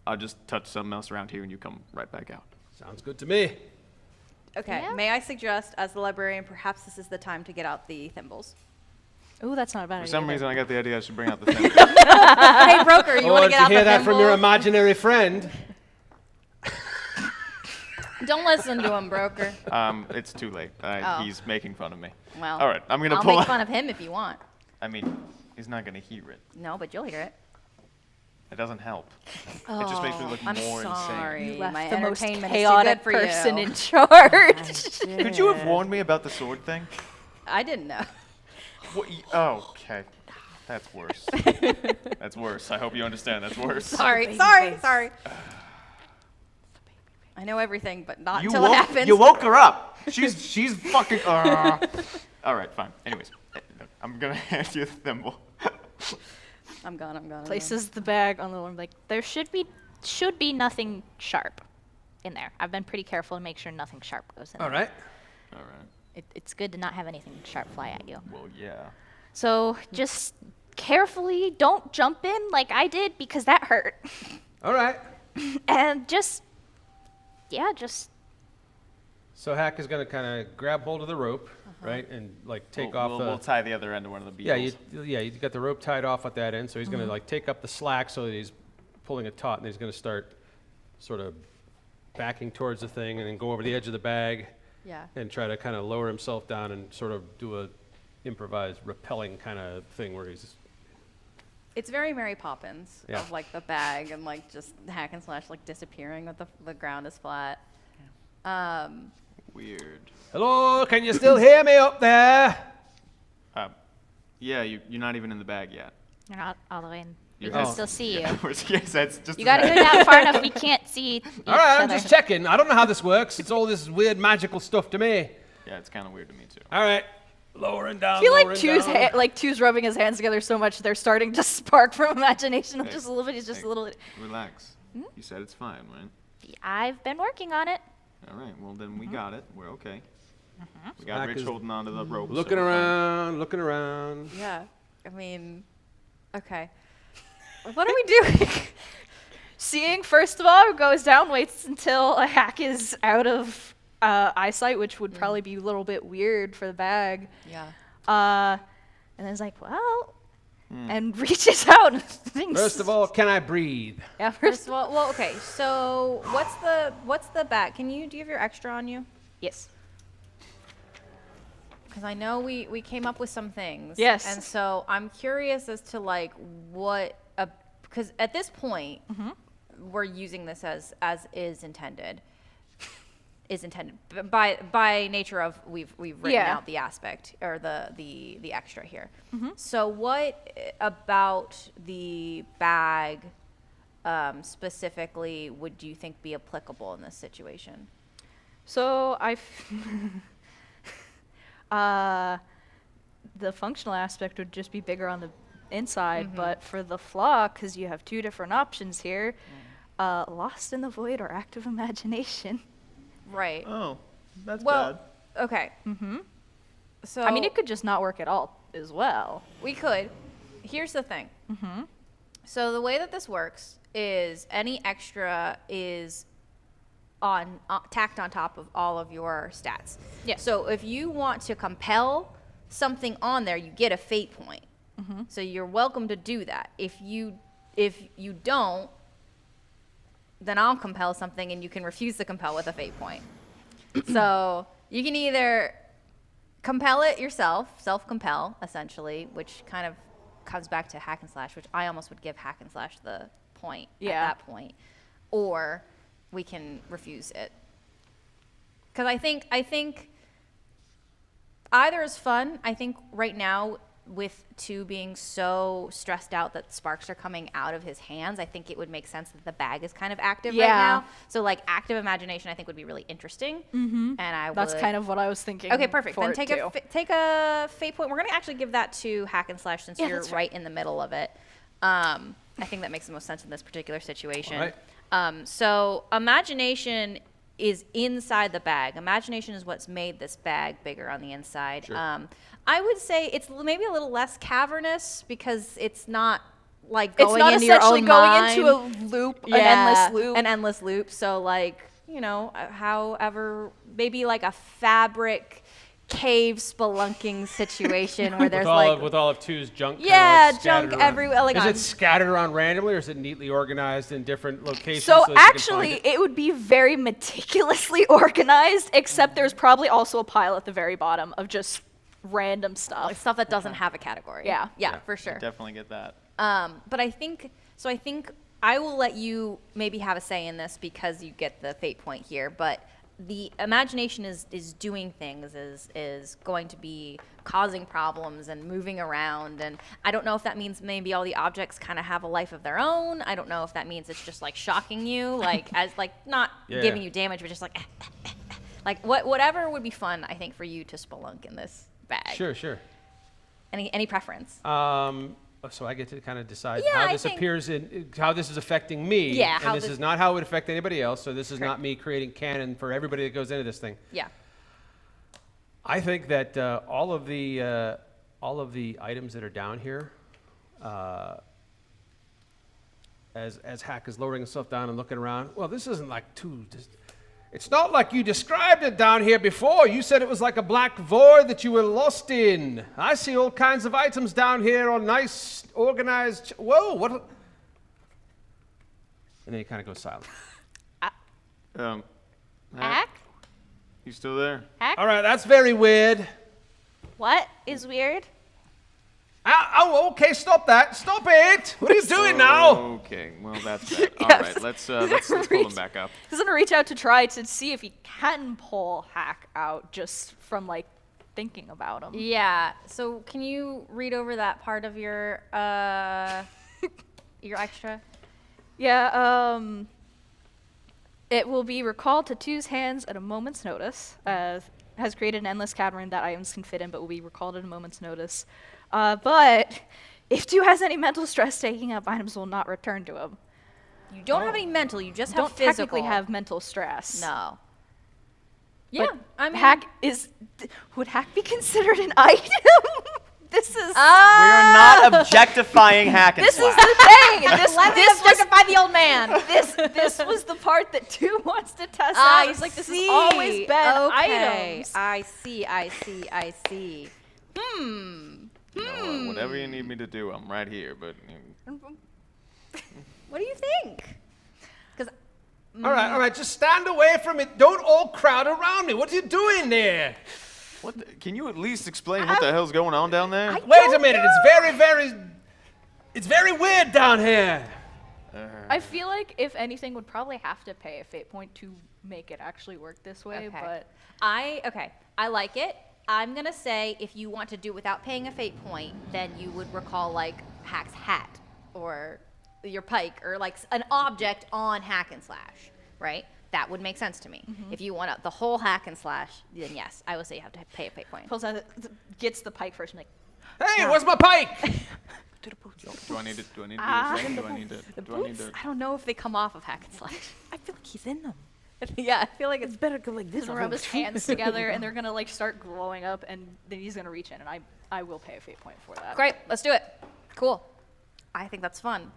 I'll just touch something else around here, and you come right back out. Sounds good to me. Okay. Yeah. May I suggest, as the librarian, perhaps this is the time to get out the thimbles. Ooh, that's not a bad For idea. some either. reason, I got the idea I should bring out the thing. Hey, broker, you want to did get you out hear the that from your thimbles? imaginary friend? Don't listen to him, broker. It's too late. Oh. He's making fun of me. Well, All right, I'm gonna I'll pull make out. fun of him if you want. I mean, he's not gonna hear it. No, but you'll hear it. It doesn't help. It just makes me look I'm more sorry. You left My the most entertainment chaotic is too good for person you. in charge. insane. Could you have warned me about the sword thing? I didn't know. What, oh, okay. That's worse. That's worse. I hope you understand. That's worse. Sorry. I know everything, but not You until it happens. You woke her up. She's fucking. All right, fine. Anyways, I'm gonna hand you the thimble. I'm gone. Places the bag on the one like There should be nothing sharp in there. I've been pretty careful to make sure nothing sharp goes in All there. right. All right. It's good to not have anything sharp fly at you. Well, yeah. So just carefully, don't jump in like I did because that hurt. All right. And just So Hack is going to kind of grab hold of the rope, right, and like take off the. We'll tie the other end of one of the Yeah, beetles. you got the rope tied off at that end, so he's going to like take up the slack so that he's pulling it taut, and he's going to start sort of backing towards the thing, and then go over the edge of the bag, Yeah. and try to kind of lower himself down and sort of do a improvised rappelling kind of thing where he's. It's very Mary Poppins Yeah. of like the bag and like just hack and slash like disappearing with the ground is flat. Weird. Hello, can you still hear me up there? Yeah, you're not even in the bag yet. You're not all the way in. We Your can head- still see you. Yes, that's just. You gotta go down far enough we can't see each All right, I'm other. just checking. I don't know how this works. It's all this weird magical stuff to me. Yeah, it's kind of weird to me too. All right, lowering down. I feel like lowering down. Two's rubbing his hands together so much they're starting to spark from imagination. Hey, Just a little bit. He's just hey, a little. Relax. You said it's fine, right? I've been working on it. All right. Well, then we got it. We're okay. We got Zach Rich is holding onto the rope. Looking around, looking around. Yeah. I mean, okay. What are we doing? Seeing, first of all, goes down, waits until a hack is out of eyesight, which would probably be a little bit weird for the bag. Yeah. And then it's like, well, and reaches out and thinks. First of all, can I breathe? yeah, First of all, well, okay. So what's the bag? Do you have your extra on you? yes. Because I know we came up with some things. Yes. And so I'm curious as to like what because at this point we're using this as is intended. Is intended by nature of we've written Yeah. out the aspect or the extra here. So what about the bag specifically would you think be applicable in this situation? So the functional aspect would just be bigger on the inside, but for the flaw, because you have two different options here, lost in the void or active imagination. Right. Oh, that's Well, okay. So I mean, it could just not work at all as well. we could. Here's the thing. So the way that this works is any extra is on tacked on top of all of your stats. Yeah. So if you want to compel something on there, you get a fate point. So you're welcome to do that. If you don't, then I'll compel something and you can refuse to compel with a fate point. So you can either compel it yourself, self-compel, essentially, which kind of comes back to hack and slash, which I almost would give hack and slash the point at that point. Or we can refuse it. Because I think either is fun. I think right now with two being so stressed out that sparks are coming out of his hands, I think it would make sense that the bag is kind of active right now. So like active imagination, I think would be really interesting. And That's kind of what I was thinking. Okay, perfect. for Then it take too. take a fate point. We're gonna actually give that to hack and slash since Yeah, you're that's right in the middle of it. I think that makes the most sense in this particular situation. Alright. So imagination is inside the bag. Imagination is what's made this bag bigger on the inside. I would say it's maybe a little less cavernous because it's not like going It's not into your essentially own going mind. into a loop, an endless loop. An endless loop. So like, however, maybe like a fabric cave spelunking situation where there's with all of two's junk. junk everywhere. Like Is on- it scattered around randomly, or is it neatly organized in different locations? So that you can find actually, it? it would be very meticulously organized, except there's probably also a pile at the very bottom of just random stuff. like stuff that doesn't have a category. Yeah. Yeah, for sure. Definitely get that. But I think I will let you maybe have a say in this because you get the fate point here. But the imagination is doing things, is going to be causing problems and moving around. And I don't know if that means maybe all the objects kind of have a life of their own. I don't know if that means it's just like shocking you, like as like not giving you damage, but just like like whatever would be fun. I think for you to spelunk in this bag. Sure. Any preference? So I get to kind of decide Yeah, how I this think- appears how this is affecting me. Yeah, and how this this- is not how it would affect anybody else. So this is Correct. not me creating canon for everybody that goes into this thing. Yeah. I think that all of the items that are down here, as Hack is lowering himself down and looking around, well, this isn't like it's not like you described it down here before. You said it was like a black void that you were lost in. I see all kinds of items down here, all nice, organized. Whoa, what? And then he kind of goes silent. Hack? You still there? Hack? All right, that's very weird. What is weird? Oh, okay, stop that. Stop it. What are you doing now? Okay, well, that's that. All right, let's pull him back up. He's gonna reach out to try to see if he can pull Hack out just from like thinking about him. Yeah. So can you read over that part of your extra? Yeah, it will be recalled to Two's hands at a moment's notice. Has created an endless cavern that items can fit in, but will be recalled at a moment's notice. But if Two has any mental stress, taking up items will not return to him. You don't have any mental. You just have Don't physical. technically have mental stress. No. Yeah. But I mean, Hack is. Would Hack be considered an item? This is. We're not objectifying Hack and This is Slash. the thing. This let me this was objectify the old man. this was the part that Two wants to test I out. He's like, this see. has always been Okay. items. I see. You know what, whatever you need me to do, I'm right here. But What do you think? Because All right, just stand away from it. Don't all crowd around me. What are you doing there? what? Can you at least explain what the hell's going on down there? Wait a minute. It's very weird down here. I feel like if anything, would probably have to pay a fate point to make it actually work this way. But I like it. I'm gonna say if you want to do without paying a fate point, then you would recall like Hack's hat or your pike or like an object on Hack and Slash, right? That would make sense to me. If you want the whole Hack and Slash, then yes, I would say you have to pay a fate point. pulls out, gets the pike first, and like, Hey, where's my pike? Do I need to do a thing? Do I need to? I don't know if they come off of Hack and Slash. I feel like he's in them. Yeah, I feel like It's better go like this. he's gonna rub his hands together, and they're gonna like start glowing up, and then he's gonna reach in, and I will pay a fate point for that. great. Let's do it. Cool. I think that's fun,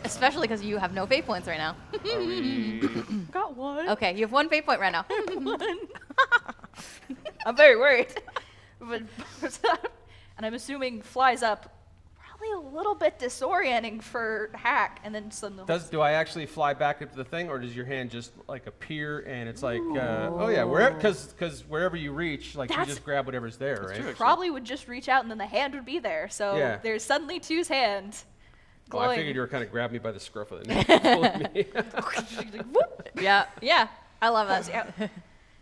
especially because you have no fate points right now. Are we? Got one. Okay, you have one fate point right now. I'm very worried. But and I'm assuming flies up, probably a little bit disorienting for Hack, and then suddenly. Do I actually fly back up to the thing, or does your hand just like appear and it's like, oh yeah, because wherever you reach, like you That's- just grab whatever's there, right? true. Probably would just reach out, and then the hand would be there. So Yeah. there's suddenly Two's hand. Well, I glowing. figured you were kind of grabbing me by the scruff of the neck, and pulling me. Yeah, I love that.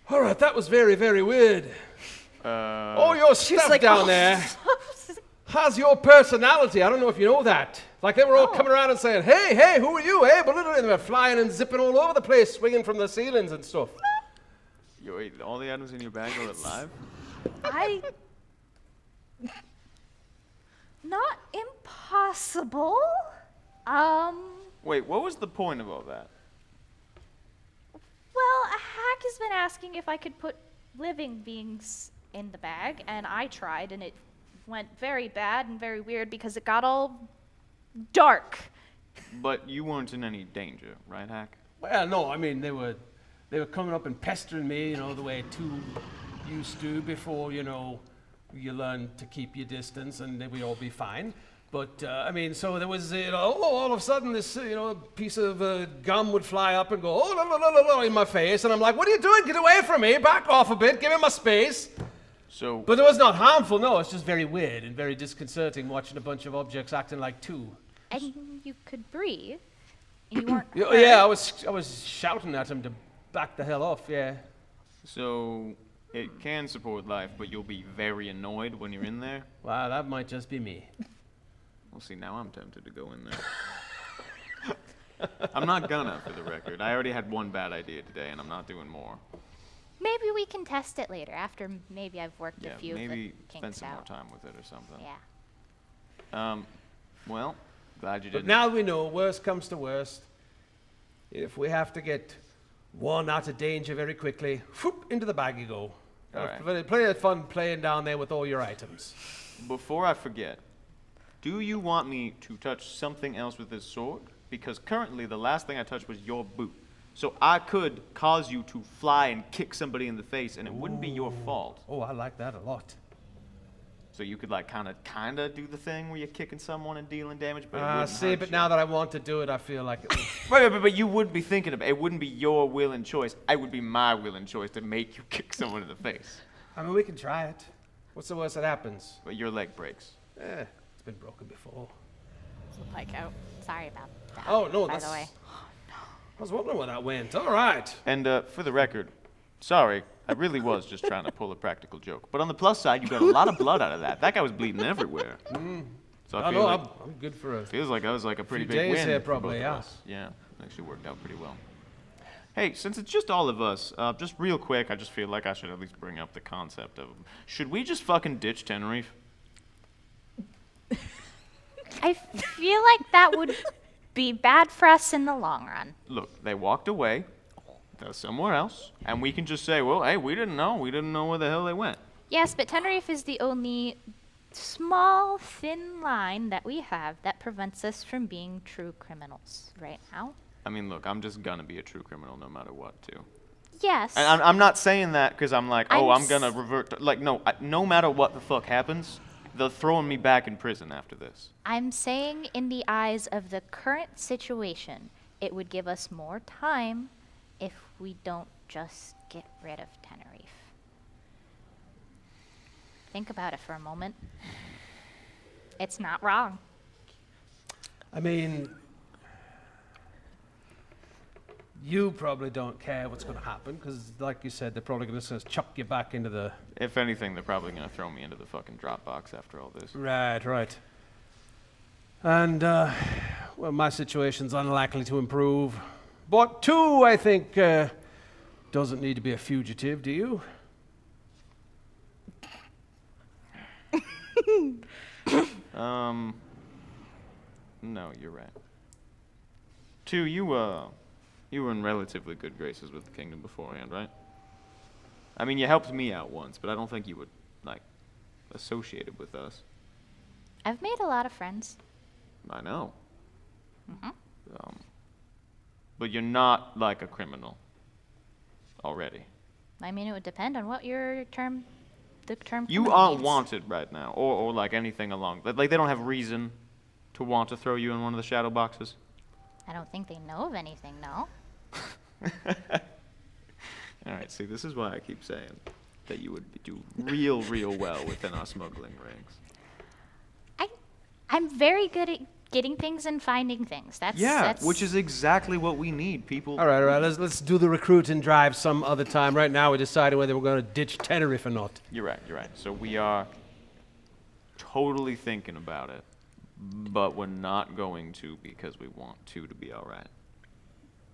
All right, that was very, very weird. All your stuff like, down "Oh." there has your personality. I don't know if you know that. Like they were all coming around and saying, hey, who are you? Hey, blah, blah, blah," and they were flying and zipping all over the place, swinging from the ceilings and stuff. Wait, all the items in your bag are alive? Not impossible. Wait, what was the point of all that? Well, a hack has been asking if I could put living beings in the bag, and I tried, and it went very bad and very weird because it got all dark. But you weren't in any danger, right, Hack? Well, no, I mean, they were coming up and pestering me, the way two used to before, you learn to keep your distance and then we'd all be fine. But, I mean, so there was, all of a sudden this, piece of gum would fly up and go, la, la, la, la, la, in my face. And I'm like, what are you doing? Get away from me. Back off a bit. Give me my space. So, But it was not harmful, no. It's just very weird and very disconcerting watching a bunch of objects acting like two. And you could breathe. And you weren't. Yeah, I was shouting at him to back the hell off, yeah. so it can support life, but you'll be very annoyed when you're in there? Wow, that might just be me. Well, see, now I'm tempted to go in there. I'm not gonna, for the record. I already had one bad idea today, and I'm not doing more. Maybe we can test it later after maybe I've worked Yeah, a few maybe of the spend kinks some more out. time with it or something. Yeah. Well, glad you But didn't. now we know, worst comes to worst. If we have to get one out of danger very quickly, whoop, into the bag you go. All right. Plenty of fun playing down there with all your items. Before I forget, do you want me to touch something else with this sword? Because currently the last thing I touched was your boot. So I could cause you to fly and kick somebody in the face, and it wouldn't be your fault. Oh, I like that a lot. So you could like kind of do the thing where you're kicking someone and dealing damage, but it wouldn't See, hurt but you. now that I want to do it, I feel like it But you would be thinking about it. It wouldn't be your will and choice. It would be my will and choice to make you kick someone in the face. I mean, we can try it. What's the worst that happens? But your leg breaks. It's been broken before. The pike out. Sorry about that. Oh, no, by that's... the way. I was wondering where that went. All right. And for the record, sorry, I really was just trying to pull a practical joke. But on the plus side, you got a lot of blood out of that. That guy was bleeding everywhere. So I I feel know, like I'm good for a... feels like I was like a pretty few big days win. here for probably, both yeah. of us. Yeah, actually worked out pretty well. Hey, since it's just all of us, just real quick, I just feel like I should at least bring up the concept of, should we just fucking ditch Tenerife? I feel like that would be bad for us in the long run. Look, they walked away. They're somewhere else. And we can just say, well, hey, we didn't know. We didn't know where the hell they went. Yes, but Tenerife is the only small, thin line that we have that prevents us from being true criminals right now. I mean, look, I'm just gonna be a true criminal no matter what, too. Yes. And I'm not saying that because I'm like, oh, I'm I'm gonna revert. Like, no, no matter what the fuck happens, they're throwing me back in prison after this. I'm saying in the eyes of the current situation, it would give us more time if we don't just get rid of Tenerife. Think about it for a moment. It's not wrong. I mean, you probably don't care what's going to happen because, like you said, they're probably going to chuck you back into the... If anything, they're probably gonna throw me into the fucking drop box after all this. Right. And, well, my situation's unlikely to improve. But two, I think, doesn't need to be a fugitive, do you? No, you're right. Two, you were in relatively good graces with the kingdom beforehand, right? I mean, you helped me out once, but I don't think you were, like, associated with us. I've made a lot of friends. I know. Mhm. But you're not like a criminal already. I mean, it would depend on what your term, the term. You criminal aren't means. wanted right now, or like anything along. Like they don't have reason to want to throw you in one of the shadow boxes. I don't think they know of anything, no. All right, see, this is why I keep saying that you would do real well within our smuggling ranks. I'm very good at getting things and finding things. That's which is exactly what we need. People. All right. Let's do the recruiting drive some other time. Right now, we're deciding whether we're going to ditch Tenerife or not. You're right. So we are totally thinking about it, but we're not going to because we want to be all right.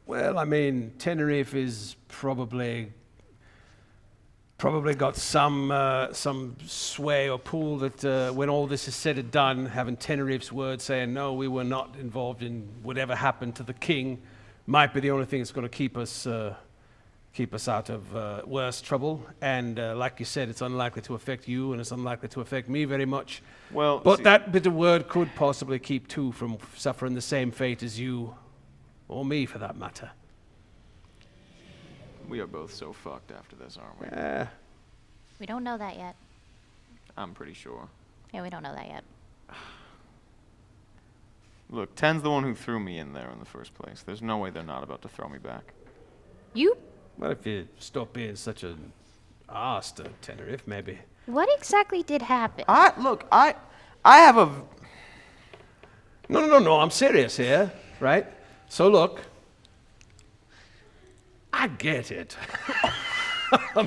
Well, I mean, Tenerife is probably got some sway or pull that when all this is said and done, having Tenerife's word saying, no, we were not involved in whatever happened to the king, might be the only thing that's going to keep us out of worse trouble. And like you said, it's unlikely to affect you, and it's unlikely to affect me very much. Well, But see, that bit of word could possibly keep two from suffering the same fate as you, or me for that matter. we are both so fucked after this, aren't we? We don't know that yet. I'm pretty sure. Yeah, we don't know that yet. Look, Ten's the one who threw me in there in the first place. There's no way they're not about to throw me back. You? Well, if you stop being such an arse to Tenerife, maybe. What exactly did happen? I have a... No, I'm serious here, right? So look, I get it.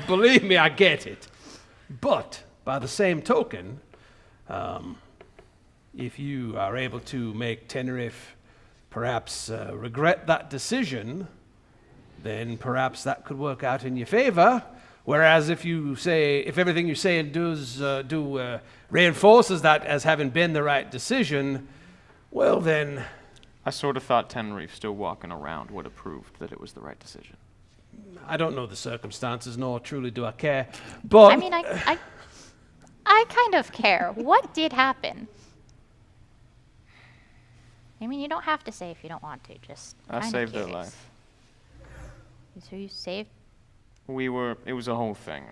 Believe me, I get it. But by the same token, if you are able to make Tenerife perhaps regret that decision, then perhaps that could work out in your favor. Whereas if everything you say and do reinforces that as having been the right decision, well then, I sort of thought Tenerife still walking around would have proved that it was the right decision. I don't know the circumstances, nor truly do I care. But I mean, I kind of care. What did happen? I mean, you don't have to say if you don't want to. Just I kinda saved curious. their life. So you saved? It was a whole thing.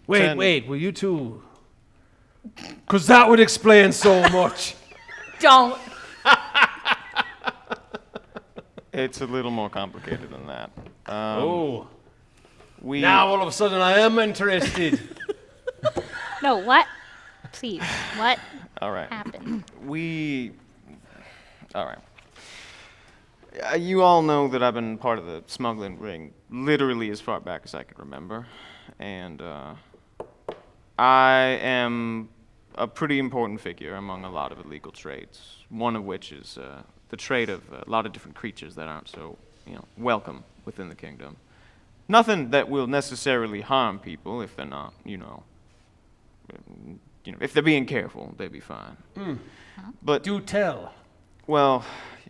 wait, will you two? Because that would explain so much. Don't. It's a little more complicated than that. Now all of a sudden I am interested. No, what? Please, what? All right. happened? All right. You all know that I've been part of the smuggling ring literally as far back as I can remember. And I am a pretty important figure among a lot of illegal trades, one of which is the trade of a lot of different creatures that aren't so, welcome within the kingdom. Nothing that will necessarily harm people if they're not, if they're being careful, they'll be fine. But Do tell. well,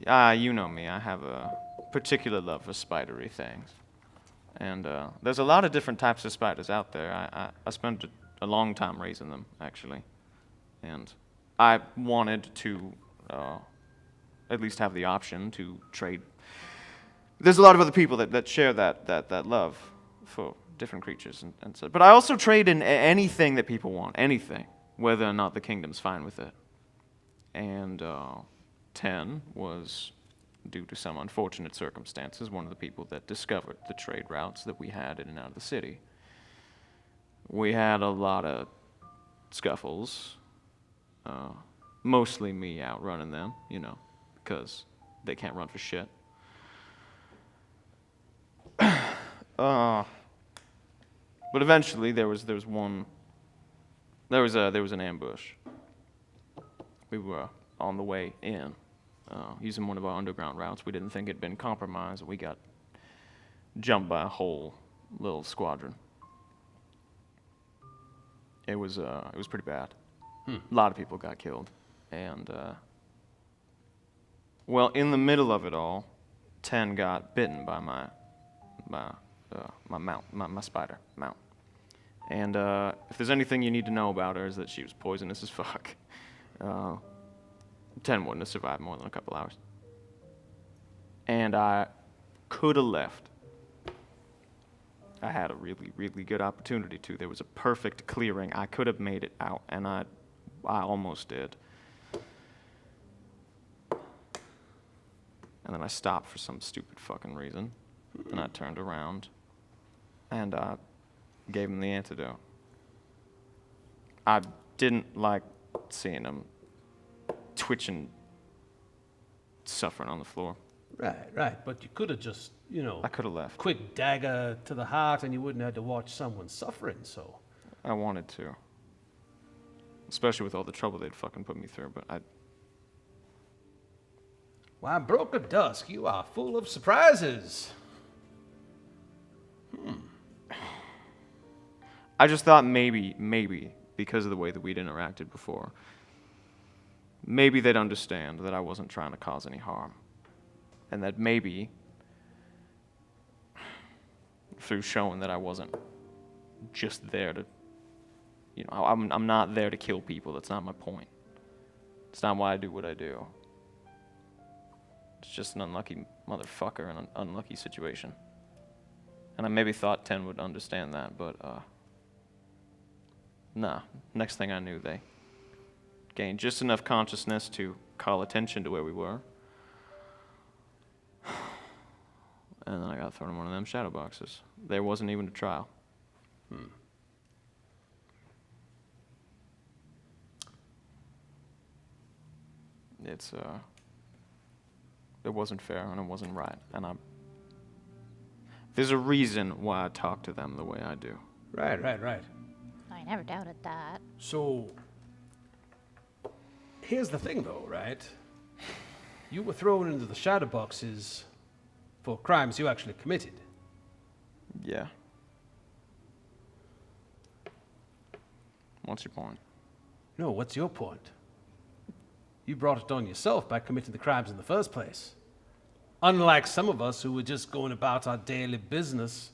you know me. I have a particular love for spidery things. And there's a lot of different types of spiders out there. I spent a long time raising them, actually. And I wanted to at least have the option to trade. There's a lot of other people that share that love for different creatures and so. But I also trade in anything that people want, anything, whether or not the kingdom's fine with it. And 10 was, due to some unfortunate circumstances, one of the people that discovered the trade routes that we had in and out of the city. We had a lot of scuffles, mostly me outrunning them, because they can't run for shit. But eventually there was an ambush. We were on the way in, using one of our underground routes. We didn't think it'd been compromised. We got jumped by a whole little squadron. It was pretty bad. A lot of people got killed, and in the middle of it all, 10 got bitten by my spider mount. And if there's anything you need to know about her, is that she was poisonous as fuck. 10 wouldn't have survived more than a couple hours. And I could have left. I had a really, really good opportunity to. There was a perfect clearing. I could have made it out, and I almost did. And then I stopped for some stupid fucking reason. And I turned around, and I gave him the antidote. I didn't like seeing him twitching, suffering on the floor. Right. But you could have just, I could have left. quick dagger to the heart and you wouldn't have to watch someone suffering, so. I wanted to. Especially with all the trouble they'd fucking put me through, but Why, Broker Dusk, you are full of surprises. I just thought maybe, because of the way that we'd interacted before, maybe they'd understand that I wasn't trying to cause any harm. And that maybe, through showing that I wasn't just there to, I'm not there to kill people. That's not my point. It's not why I do what I do. It's just an unlucky motherfucker in an unlucky situation. And I maybe thought 10 would understand that, but, nah. Next thing I knew, they gained just enough consciousness to call attention to where we were. And then I got thrown in one of them shadow boxes. There wasn't even a trial. It wasn't fair and it wasn't right. And there's a reason why I talk to them the way I do. Right. I never doubted that. So, here's the thing though, right? You were thrown into the shadow boxes for crimes you actually committed. Yeah. What's your point? No, what's your point? You brought it on yourself by committing the crimes in the first place. Unlike some of us who were just going about our daily business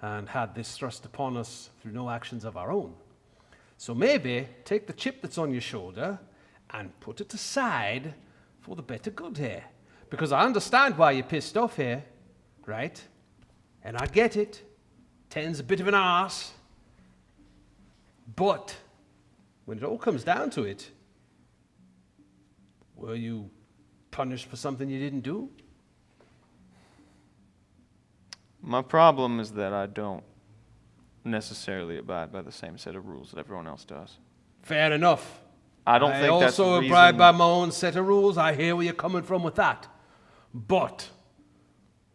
and had this thrust upon us through no actions of our own. So maybe take the chip that's on your shoulder and put it aside for the better good here. Because I understand why you're pissed off here, right? And I get it. 10's a bit of an arse. But when it all comes down to it, were you punished for something you didn't do? My problem is that I don't necessarily abide by the same set of rules that everyone else does. Fair enough. I don't I think that's also reason. abide by my own set of rules. I hear where you're coming from with that. But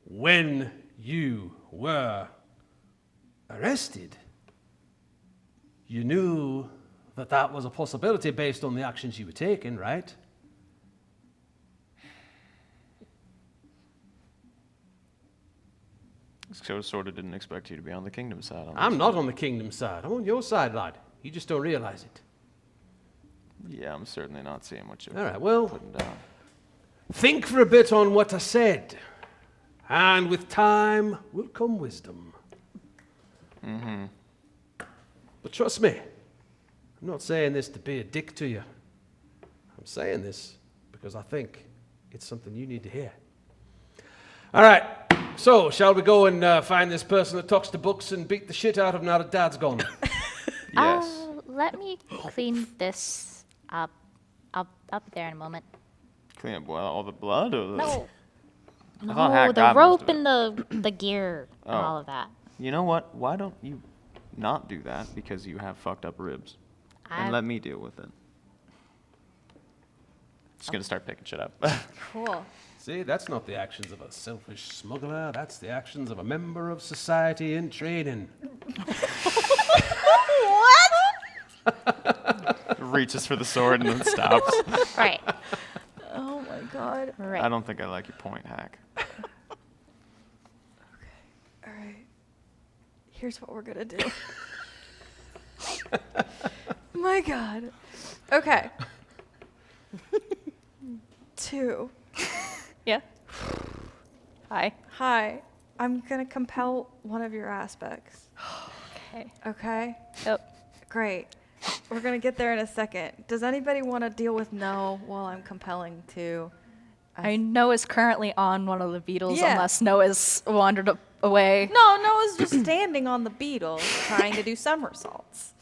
when you were arrested, you knew that that was a possibility based on the actions you were taking, right? So sort of didn't expect you to be on the kingdom side. On I'm this not one. on the kingdom side. I'm on your side, lad. You just don't realize it. Yeah, I'm certainly not seeing what you're All right, well, putting down. think for a bit on what I said. And with time will come wisdom. Mm-hmm. But trust me, I'm not saying this to be a dick to you. I'm saying this because I think it's something you need to hear. All right, so shall we go and find this person that talks to books and beat the shit out of him now that Dad's gone? Yes. Let me clean this up. I'll be there in a moment. Clean up all the blood? Or the... No. I thought Hack No, the got most rope of it. and the gear and Oh. all of that. You know what? Why don't you not do that? Because you have fucked up ribs. And let me deal with it. Just gonna start picking shit up. Cool. See, that's not the actions of a selfish smuggler. That's the actions of a member of society in training. Reaches for the sword and then stops. Right. Oh my god. Right. I don't think I like your point, Hack. All right. Here's what we're gonna do. My god. Okay. 2. Yeah. Hi. Hi. I'm gonna compel one of your aspects. Okay. Okay? Yep. Great. We're gonna get there in a second. Does anybody want to deal with No while I'm compelling 2? I mean, Noah's currently on one of the beetles Yeah. unless Noah's wandered away. No, Noah's just standing on the beetle trying to do somersaults.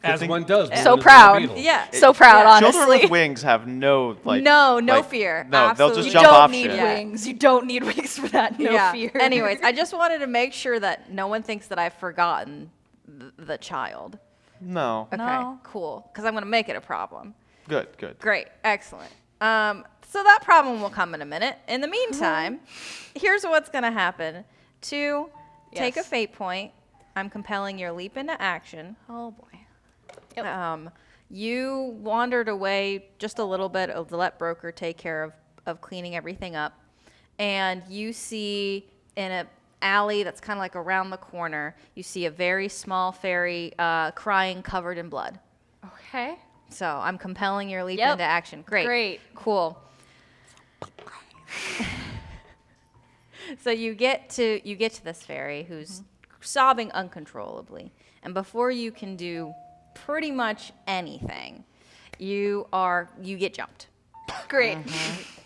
As thing- one does. when So one is on a proud. beetle. Yeah. So proud, Yeah. honestly. Children with wings have no like. No like- fear. No, they'll Absolutely. just You jump don't off need shit. wings. You don't need wings for that. No yeah. fear. Anyways, I just wanted to make sure that no one thinks that I've forgotten the child. No. Okay, No. cool. Because I'm going to make it a problem. Good. Good. Great, excellent. So that problem will come in a minute. In the meantime, here's what's going to happen. 2, take a Yes. fate point. I'm compelling your leap into action. Oh boy. Yep. You wandered away just a little bit to let Broker take care of cleaning everything up. And you see in a alley that's kind of like around the corner, you see a very small fairy crying covered in blood. Okay. So I'm compelling your leap Yep. into action. Great. Great. Cool. So you get to this fairy who's sobbing uncontrollably, and before you can do pretty much anything, you get jumped. Great.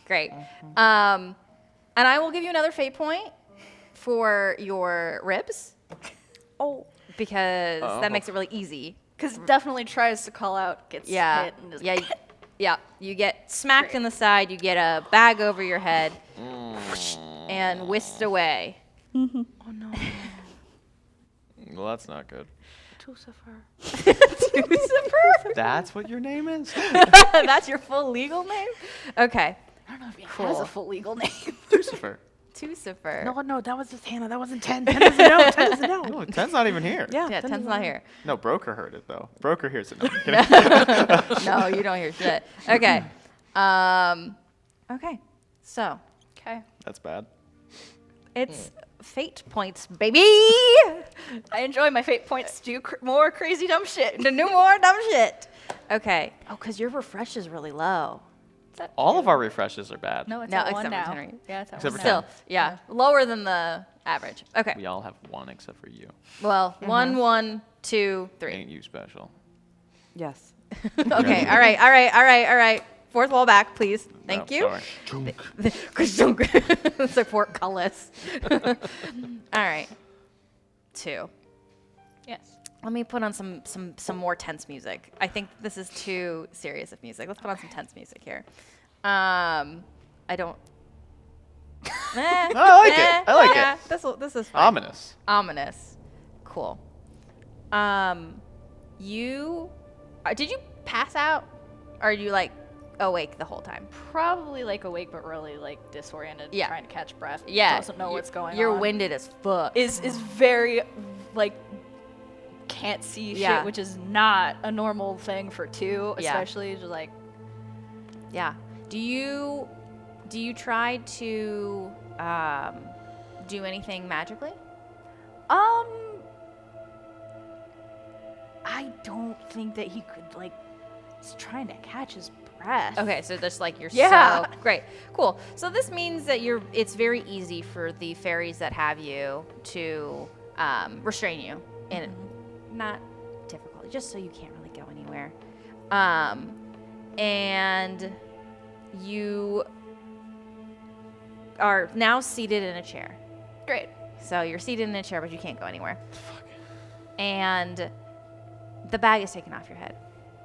Great. And I will give you another fate point for your ribs. Oh. Because that makes it really easy. Because definitely tries to call out, gets Yeah. hit, and just Yeah. You get smacked in the side. You get a bag over your head, and whisked away. Well, that's not good. Lucifer. That's what your name is? That's your full legal name? Okay. I don't know if he has Cool. a full legal name. Lucifer. Tucifer. No, that was just Hannah. That wasn't 10. 10 doesn't know. 10 doesn't know. No, 10's not even here. Yeah, Yeah, 10's not here. No, Broker heard it though. Broker hears it. No, I'm kidding. No, you don't hear shit. Okay. Okay. So Okay. That's bad. it's fate points, baby. I enjoy my fate points to do more crazy dumb shit. To do more dumb shit. Okay. Oh, because your refresh is really low. All of our refreshes are bad. No, it's No, at one except for now. Tenerife. Yeah, it's at Except one for now. Still, yeah, lower than the average. Okay. We all have one except for you. Well, 1, 1, 2, 3. Ain't you special? Yes. Okay. All right. Fourth wall back, please. Thank No, you. Sorry. Support Cullis. All right. 2. Yes. Let me put on some more tense music. I think this is too serious of music. Let's put on some tense music here. I don't. I like it. I like it. This is fine. Ominous. Ominous. Cool. You did you pass out Or are you like awake the whole time? Probably like awake, but really like disoriented, Yeah. trying to catch breath. Yeah. Doesn't know what's going You're on. winded as fuck. Is very like can't see Yeah. shit, which is not a normal thing for two, Yeah. especially just like Yeah. Do you try to do anything magically? I don't think that he could like. He's trying to catch his breath. Okay, so just like you're Yeah. so great. Cool. So this means that it's very easy for the fairies that have you to restrain you in not difficult, just so you can't really go anywhere. And you are now seated in a chair. Great. So you're seated in a chair, but you can't go anywhere. And the bag is taken off your head.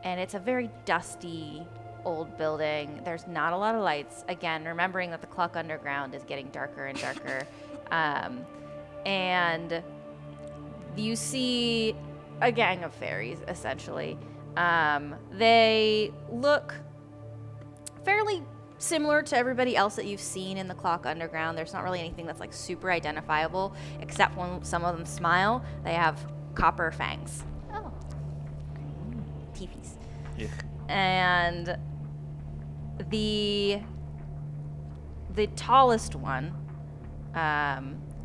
And it's a very dusty old building. There's not a lot of lights. Again, remembering that the clock underground is getting darker and darker. And you see a gang of fairies, essentially. They look fairly similar to everybody else that you've seen in the clock underground. There's not really anything that's like super identifiable, except when some of them smile, they have copper fangs. Oh. Teepees. Yeah. And the tallest one,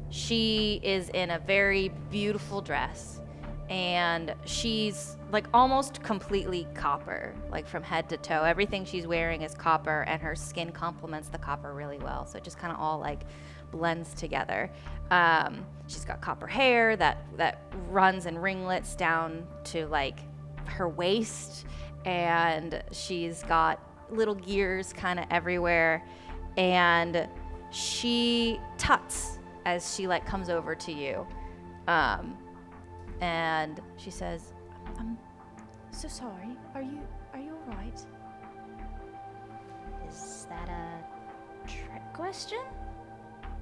she is in a very beautiful dress, and she's like almost completely copper, like from head to toe. Everything she's wearing is copper, and her skin complements the copper really well, so it just kind of all like blends together. She's got copper hair that runs in ringlets down to like her waist, and she's got little gears kind of everywhere, and she tuts as she like comes over to you, and she says, "I'm so sorry. Are you all right?" Is that a trick question?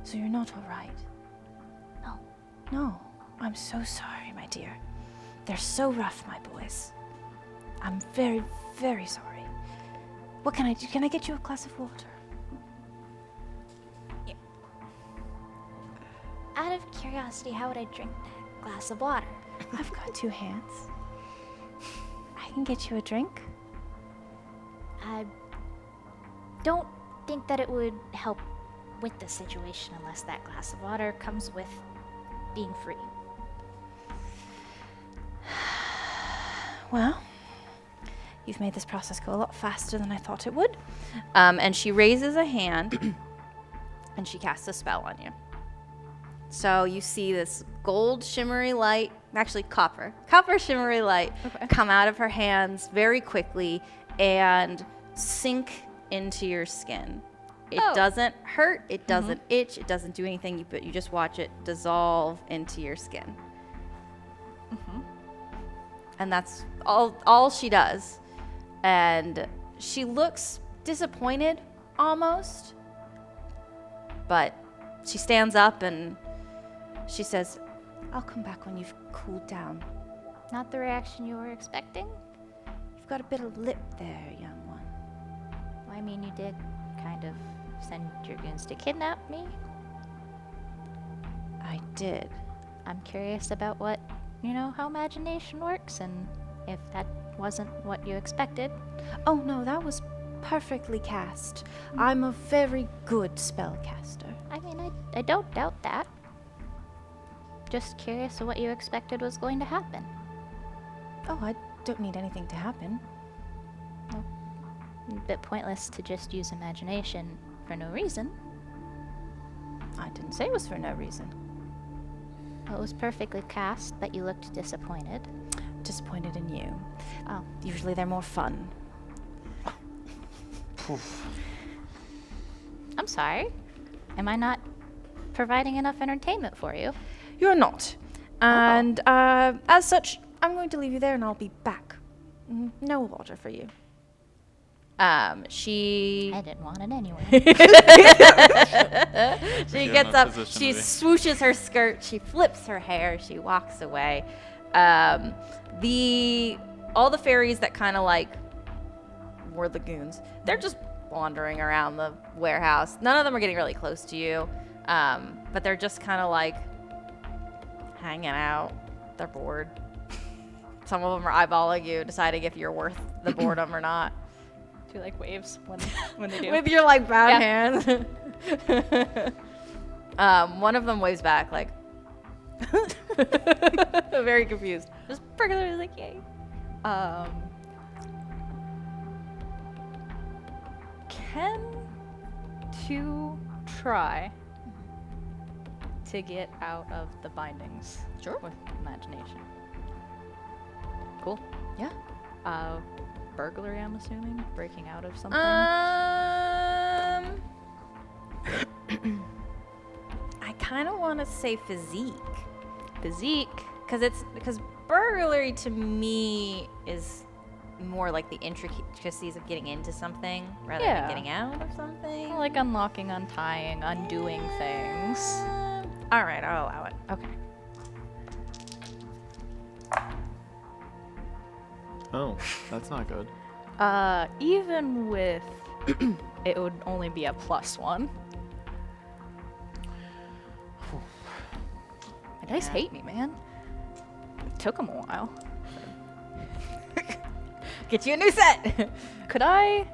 So you're not all right? No. No. I'm so sorry, my dear. They're so rough, my boys. I'm very, very sorry. What can I do? Can I get you a glass of water? Out of curiosity, how would I drink that glass of water? I've got 2 hands. I can get you a drink. I don't think that it would help with the situation unless that glass of water comes with being free. Well, you've made this process go a lot faster than I thought it would. And she raises a hand, and she casts a spell on you. So you see this gold shimmery light, actually copper shimmery light come out of her hands very quickly and sink into your skin. It doesn't hurt, it doesn't itch, it doesn't do anything, but you just watch it dissolve into your skin. And that's all she does. And she looks disappointed almost, but she stands up and she says, "I'll come back when you've cooled down. Not the reaction you were expecting? You've got a bit of lip there, young one." Well, I mean, you did kind of send your goons to kidnap me. I did. I'm curious about how imagination works, and if that wasn't what you expected. Oh no, that was perfectly cast. I'm a very good spellcaster. I mean, I don't doubt that. Just curious of what you expected was going to happen. Oh, I don't need anything to happen. A bit pointless to just use imagination for no reason. I didn't say it was for no reason. Well, it was perfectly cast, but you looked disappointed. Disappointed in you. Oh. Usually they're more fun. I'm sorry. Am I not providing enough entertainment for you? You're not. And as such, I'm going to leave you there and I'll be back. No water for you. She I didn't want it anyway. she Good gets enough up, position she to be. swooshes her skirt, she flips her hair, she walks away. All the fairies that kind of like were the goons. They're just wandering around the warehouse. None of them are getting really close to you, but they're just kind of like hanging out. They're bored. Some of them are eyeballing you, deciding if you're worth the boredom or not. Do like waves when they do. With your like bowed Yeah. hands. One of them waves back like very confused. Just regularly like yay. Can two try to get out of the bindings? Sure. With imagination. Cool. Yeah. Burglary, I'm assuming, breaking out of something. I kind of want to say physique. Physique. Because burglary to me is more like the intricacies of getting into something rather Yeah. than getting out of something. Like unlocking, untying, undoing things. All right, I'll allow it. Okay. Oh, that's not good. Even with it would only be a +1. My dice hate me, man. It took them a while. Get you a new set. Could I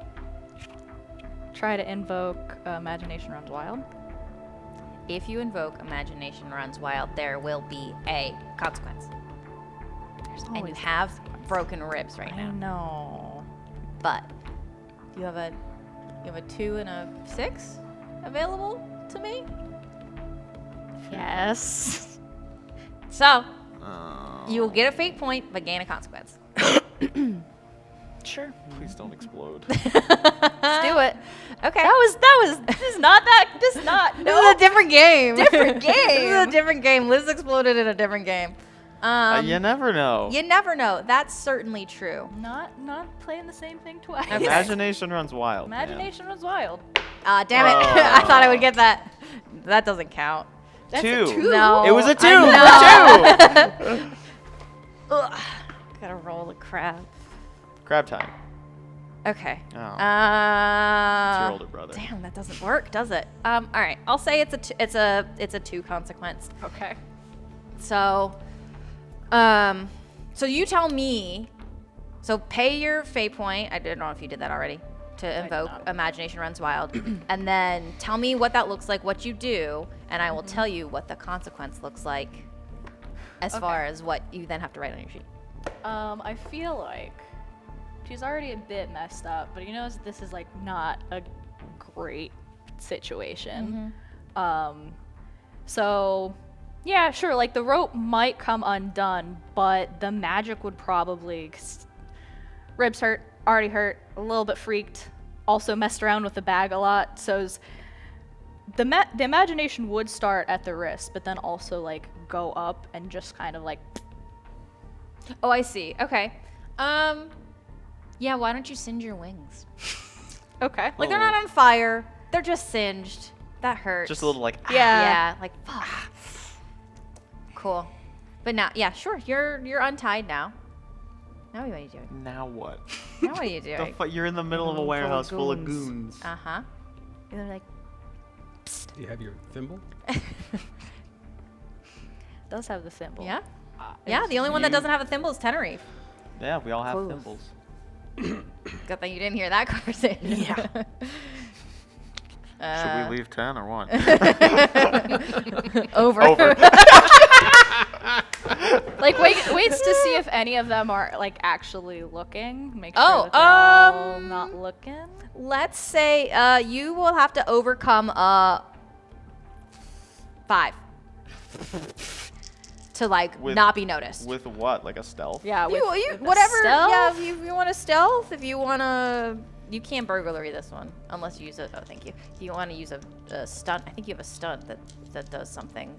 try to invoke Imagination Runs Wild? If you invoke Imagination Runs Wild, there will be a consequence. There's And you always have broken ribs right I now. know. But you have a 2 and a 6 available to me. Yes. So you will get a fate point, but gain a consequence. Sure. Please don't explode. Let's do it. Okay. This is not that. This is not. This is a different game. Different This is game. a different game. Liz exploded in a different game. You never know. You never know. That's certainly true. Not playing the same thing twice. Okay. Imagination runs wild. man. Imagination Runs Wild. Damn it. I thought I would get that. That doesn't count. That's Two. a 2. No. It was a 2. I For 2. Ugh. Gotta roll the crap. Crab time. Okay. Oh. It's your older brother. Damn, that doesn't work, does it? All right. I'll say it's a 2 consequence. Okay. So, so you tell me. So pay your fate point. I don't know if you did that already. To invoke Imagination Runs Wild, and then tell me what that looks like, what you do, and I will tell you what the consequence looks like, as far as what you then have to write on your sheet. I feel like she's already a bit messed up, but he knows this is like not a great situation. So yeah, sure, like the rope might come undone, but the magic would probably ribs hurt, already hurt, a little bit freaked, also messed around with the bag a lot. So the imagination would start at the wrist, but then also like go up and just kind of like. Oh, I see. Okay. Yeah. Why don't you singe your wings? Okay. Like they're not on fire. They're just singed. That hurts. Just a little like. Yeah. Like fuck. Cool. But now, yeah, sure. You're untied now. Now what are you doing? Now what? Now what are you doing? You're in the middle of a warehouse full of goons. Uh huh. You're like, Do you have your thimble? Does have the thimble. yeah, yeah. The only one that doesn't have a thimble is Tenerife. Yeah, we all have thimbles. Good thing you didn't hear that conversation. Yeah. Should we leave 10 or what? Over. Like waits to see if any of them are like actually looking. Make sure Oh, that they're all not looking. Let's say you will have to overcome 5 to like With- not be noticed. With what? Like a stealth? Yeah. You, with you whatever. stealth? Yeah, if you want to stealth, if you want to, you can't burglary this one unless you use a. Oh, thank you. If you want to use a stunt, I think you have a stunt that does something.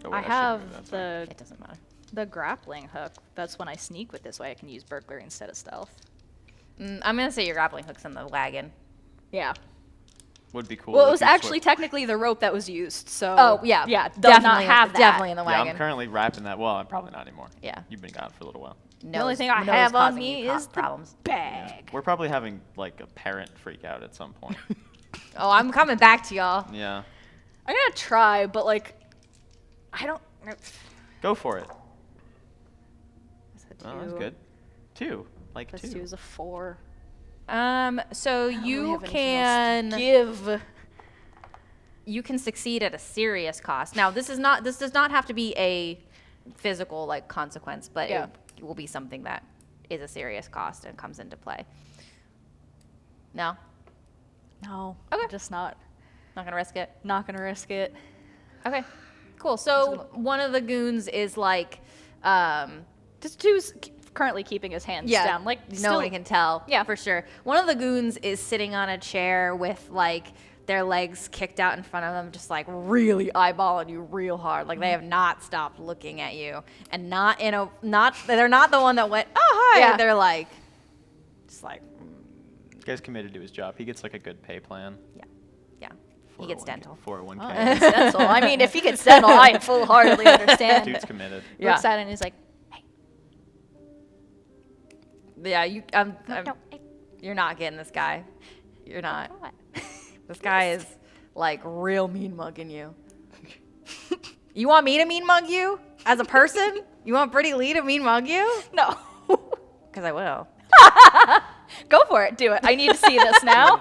Oh, I wait, have shouldn't do that, It doesn't matter. the grappling hook. That's when I sneak with this way. I can use burglary instead of stealth. I'm gonna say your grappling hook's in the wagon. Yeah. Would be cool. Well, it if was you actually switched- technically the rope that was used. So. Oh yeah, Yeah. Does not definitely, have that. definitely in the Yeah, wagon. I'm currently wrapping that. Well, I'm probably not anymore. Yeah. You've been gone for a little while. The only thing I Noah's have on causing me you is the problems. bag. We're probably having like a parent freak out at some point. Oh, I'm coming back to y'all. Yeah. I'm gonna try, but like, I don't. Go for it. Is that Oh, that's two? good. 2. Like Plus 2. 2 is a 4. So I don't really you have anything else to can give. you can succeed at a serious cost. Now, this does not have to be a physical like consequence, but Yeah. it will be something that is a serious cost and comes into play. No, No. Okay. I'm just not not gonna risk it. gonna risk it. Okay, cool. So one of the goons is like, Just two's currently keeping his hands down. Like nobody can tell. Yeah. for sure. One of the goons is sitting on a chair with like their legs kicked out in front of them, just like really eyeballing you real hard. Like they have not stopped looking at you, and they're not the one that went, oh hi. Yeah. They're like, just like, This guy's committed to his job. He gets like a good pay plan. yeah. He gets 401k dental. 401k. Oh, it's dental. I mean, if he gets dental, I full-heartedly understand. Dude's committed. Yeah. Looks at it and he's like, Yeah, you. no, You're not getting this guy. You're not. what? This guy is like real mean mugging you. You want me to mean mug you as a person? You want Brittany Lee to mean mug you? No. Because I will. Go for it. Do it. I need to see this now.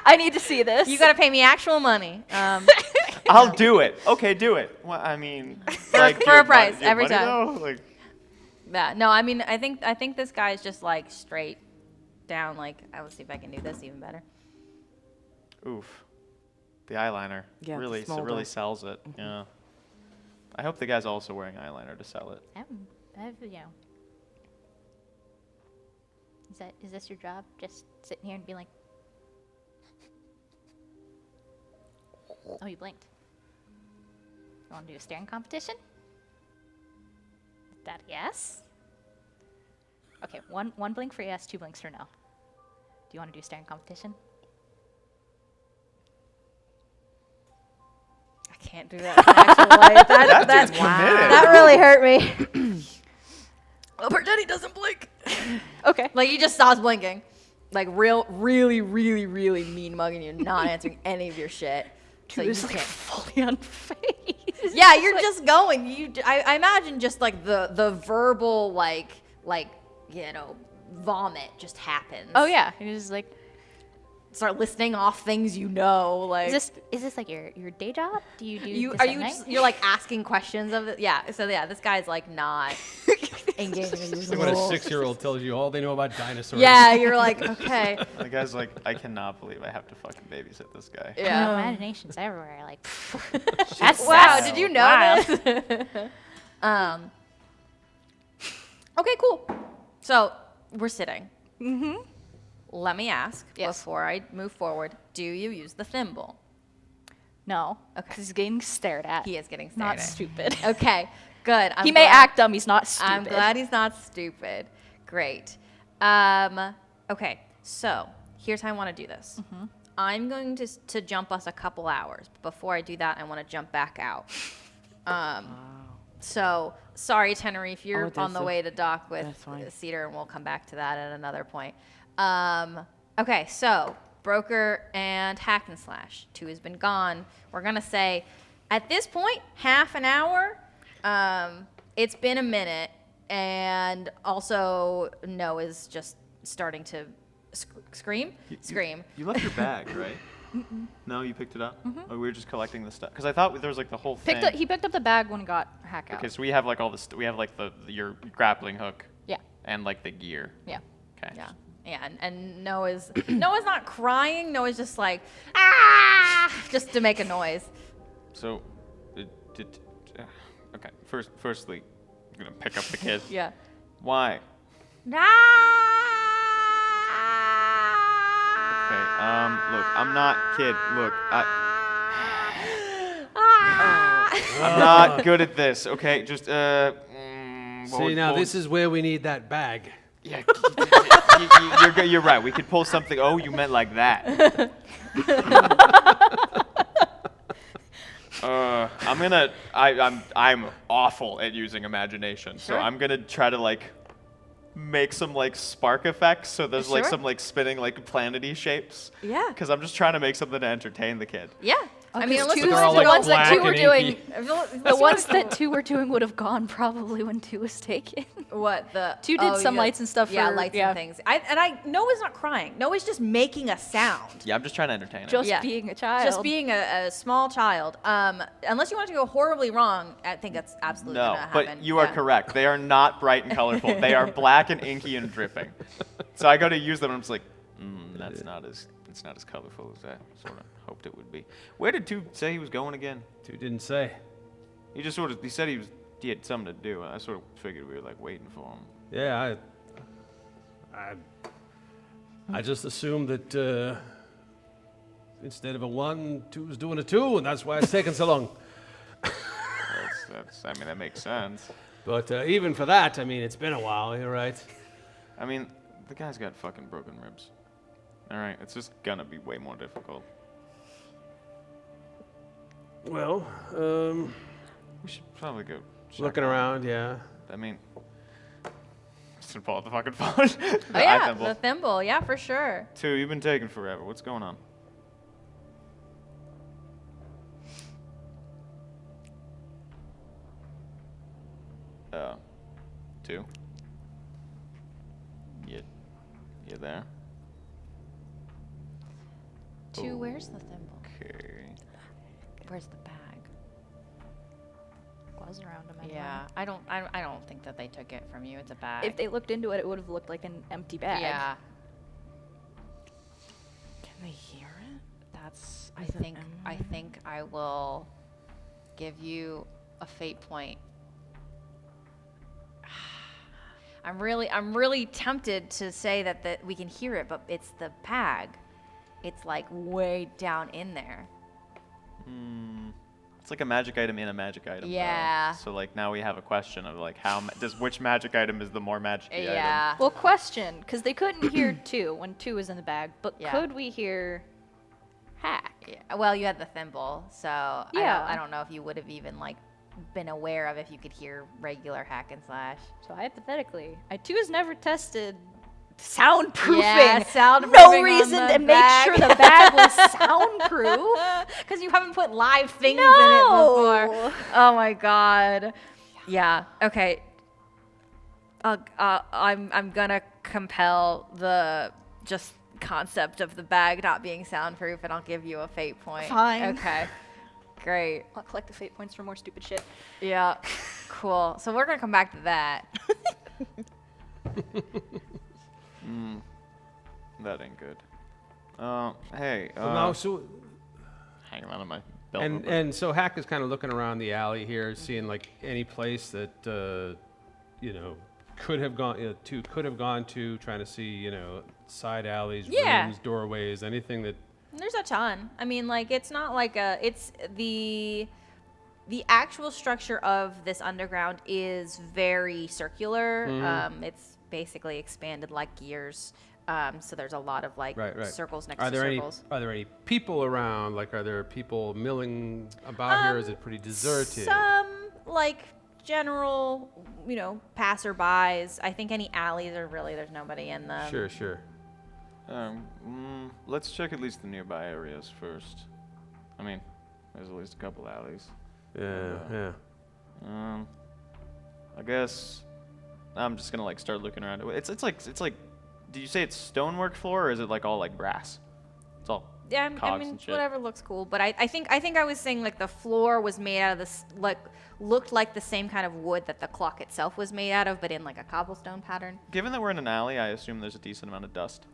I need to see this. You got to pay me actual money. I'll do it. Okay, do it. Well, I mean, like for a price, your every money, time. though? Like, Yeah, no, I mean, I think this guy's just like straight down. Like, I will see if I can do this even better. oof. The eyeliner Yeah, the really smolder. sells it. Yeah. I hope the guy's also wearing eyeliner to sell it. Is this your job? Just sitting here and be like, oh, you blinked. You want to do a staring competition? Is that a yes? Okay, one blink for yes, 2 blinks for no. Do you want to do a staring competition? I can't do that in actual life. That dude's committed. That really hurt me. Oh, Brittany doesn't blink. Okay. Like, he just stops blinking. Like, really mean mugging you, not answering any of your shit. So you Is like can't. fully unfazed. Yeah, you're just going. I imagine just like the verbal like vomit just happens. Oh yeah. And he's just like, Start listing off things you know. Like, Is this like your day job? Do you do this are at you night? you're like asking questions of it? Yeah. So yeah, this guy's like not engaging with you. It's like when a 6-year-old tells you all they know about dinosaurs. Yeah, you're like, okay. The guy's like, I cannot believe I have to fucking babysit this guy. Yeah. Imagination's everywhere. Like, Wow, that's did you know wild. this? Okay, cool. So we're sitting. mm-hmm. Let me ask Yes. before I move forward. Do you use the thimble? No. Okay. He's getting stared at. He is getting stared Not at. stupid. Okay, good. He may act dumb. He's not stupid. I'm glad he's not stupid. Great. Okay, so here's how I want to do this. Mm-hmm. I'm going to jump us a couple hours. But before I do that, I want to jump back out. So sorry, Tenerife, you're Oh, on the that's way to dock with that's fine. Cedar, and we'll come back to that at another point. Okay, so Broker and Hack and Slash, 2 has been gone. We're gonna say, at this point, half an hour. It's been a minute, and also Noah's just starting to scream. Scream. You left your bag, right? No, you picked it up? Oh, we were just collecting the stuff. Because I thought there was like the whole thing. He picked up the bag when he got hack out. Okay, so we have like all this. We have like your grappling hook Yeah. and like the gear. Yeah. Okay. Yeah. Yeah, and Noah's not crying. Noah's just like just to make a noise. So, okay. Firstly, I'm gonna pick up the kid. Yeah. Why? Okay. Look, I'm not kid. Look, I'm not good at this. Okay, just See, now this is where we need that bag. Yeah, you're right. We could pull something. Oh, you meant like that. I'm awful at using imagination, so I'm gonna try to like make some like spark effects. So there's like Sure. some like spinning like planety shapes. Yeah. Because I'm just trying to make something to entertain the kid. Yeah. I mean, unless two, you they're all, want to like, the ones that black two were and doing, inky. the ones that two were doing would have gone probably when two was taken. What the Two did some lights and stuff Yeah, for- lights yeah. and things. Noah's not crying. Noah's just making a sound. Yeah, I'm just trying to entertain it. Just Yeah. being a child. Just being a small child. Unless you want to go horribly wrong, I think that's absolutely No, gonna happen. but you are Yeah. correct. They are not bright and colorful. They are black and inky and dripping. So I go to use them, and I'm just like, that's not as colorful as I sort of hoped it would be. Where did Two say he was going again? Two didn't say. He just he said he had something to do. I sort of figured we were like waiting for him. Yeah, I just assumed that instead of a 1, 2 was doing a 2, and that's why it's taking so long. I mean, that makes sense. But even for that, I mean, it's been a while. You're right. I mean, the guy's got fucking broken ribs. All right, it's just gonna be way more difficult. Well, We should probably go check looking on him. around, yeah. I mean, just gonna pull out the fucking phone. Oh yeah, the thimble. Yeah, for sure. Two, you've been taking forever. What's going on? Two. You there? Two, where's the thimble? Okay. Where's the bag? was around him anyway. Yeah, I don't think that they took it from you. It's a bag. If they looked into it, it would have looked like an empty bag. Yeah, Can they hear it? that's. Is it I in- think I will give you a fate point. I'm really tempted to say that we can hear it, but it's the bag. It's like way down in there. It's like a magic item in a magic item. though. Yeah. So like now we have a question of like which magic item is the more magic item? Yeah. Well, question, because they couldn't hear 2 when 2 was in the bag, but Yeah. could we hear Hack? Yeah. Well, you had the thimble, so Yeah. I don't know if you would have even like been aware of if you could hear regular hack and slash. So hypothetically, 2 has never tested soundproofing. Yeah, soundproofing No on reason the to make bag. sure the bag was soundproof. Because you haven't put live things in it before. No. Oh my god. Yeah. Okay. I'm gonna compel the just concept of the bag not being soundproof, and I'll give you a fate point. Fine. Okay. Great. I'll collect the fate points for more stupid shit. Yeah. Cool. So we're gonna come back to that. That ain't good. Hey. Well, now, so hanging on to my belt. and so Hack is kind of looking around the alley here, seeing like any place that could have gone to, trying to see side alleys, Yeah. rooms, doorways, anything that. There's a ton. I mean, like, it's not like it's the actual structure of this underground is very circular. It's basically expanded like gears. So there's a lot of like Right. circles next Are to there circles. are there any people around? Like, are there people milling about here? Is it pretty deserted? Some like general, passerbys. I think any alleys are there's nobody in them. Sure. Let's check at least the nearby areas first. I mean, there's at least a couple alleys. Yeah. I guess I'm just gonna like start looking around. It's like. Did you say it's stonework floor, or is it like all like brass? It's all. Yeah, I cogs mean, and shit. whatever looks cool. But I think I was saying like the floor was made out of this looked like the same kind of wood that the clock itself was made out of, but in like a cobblestone pattern. Given that we're in an alley, I assume there's a decent amount of dust.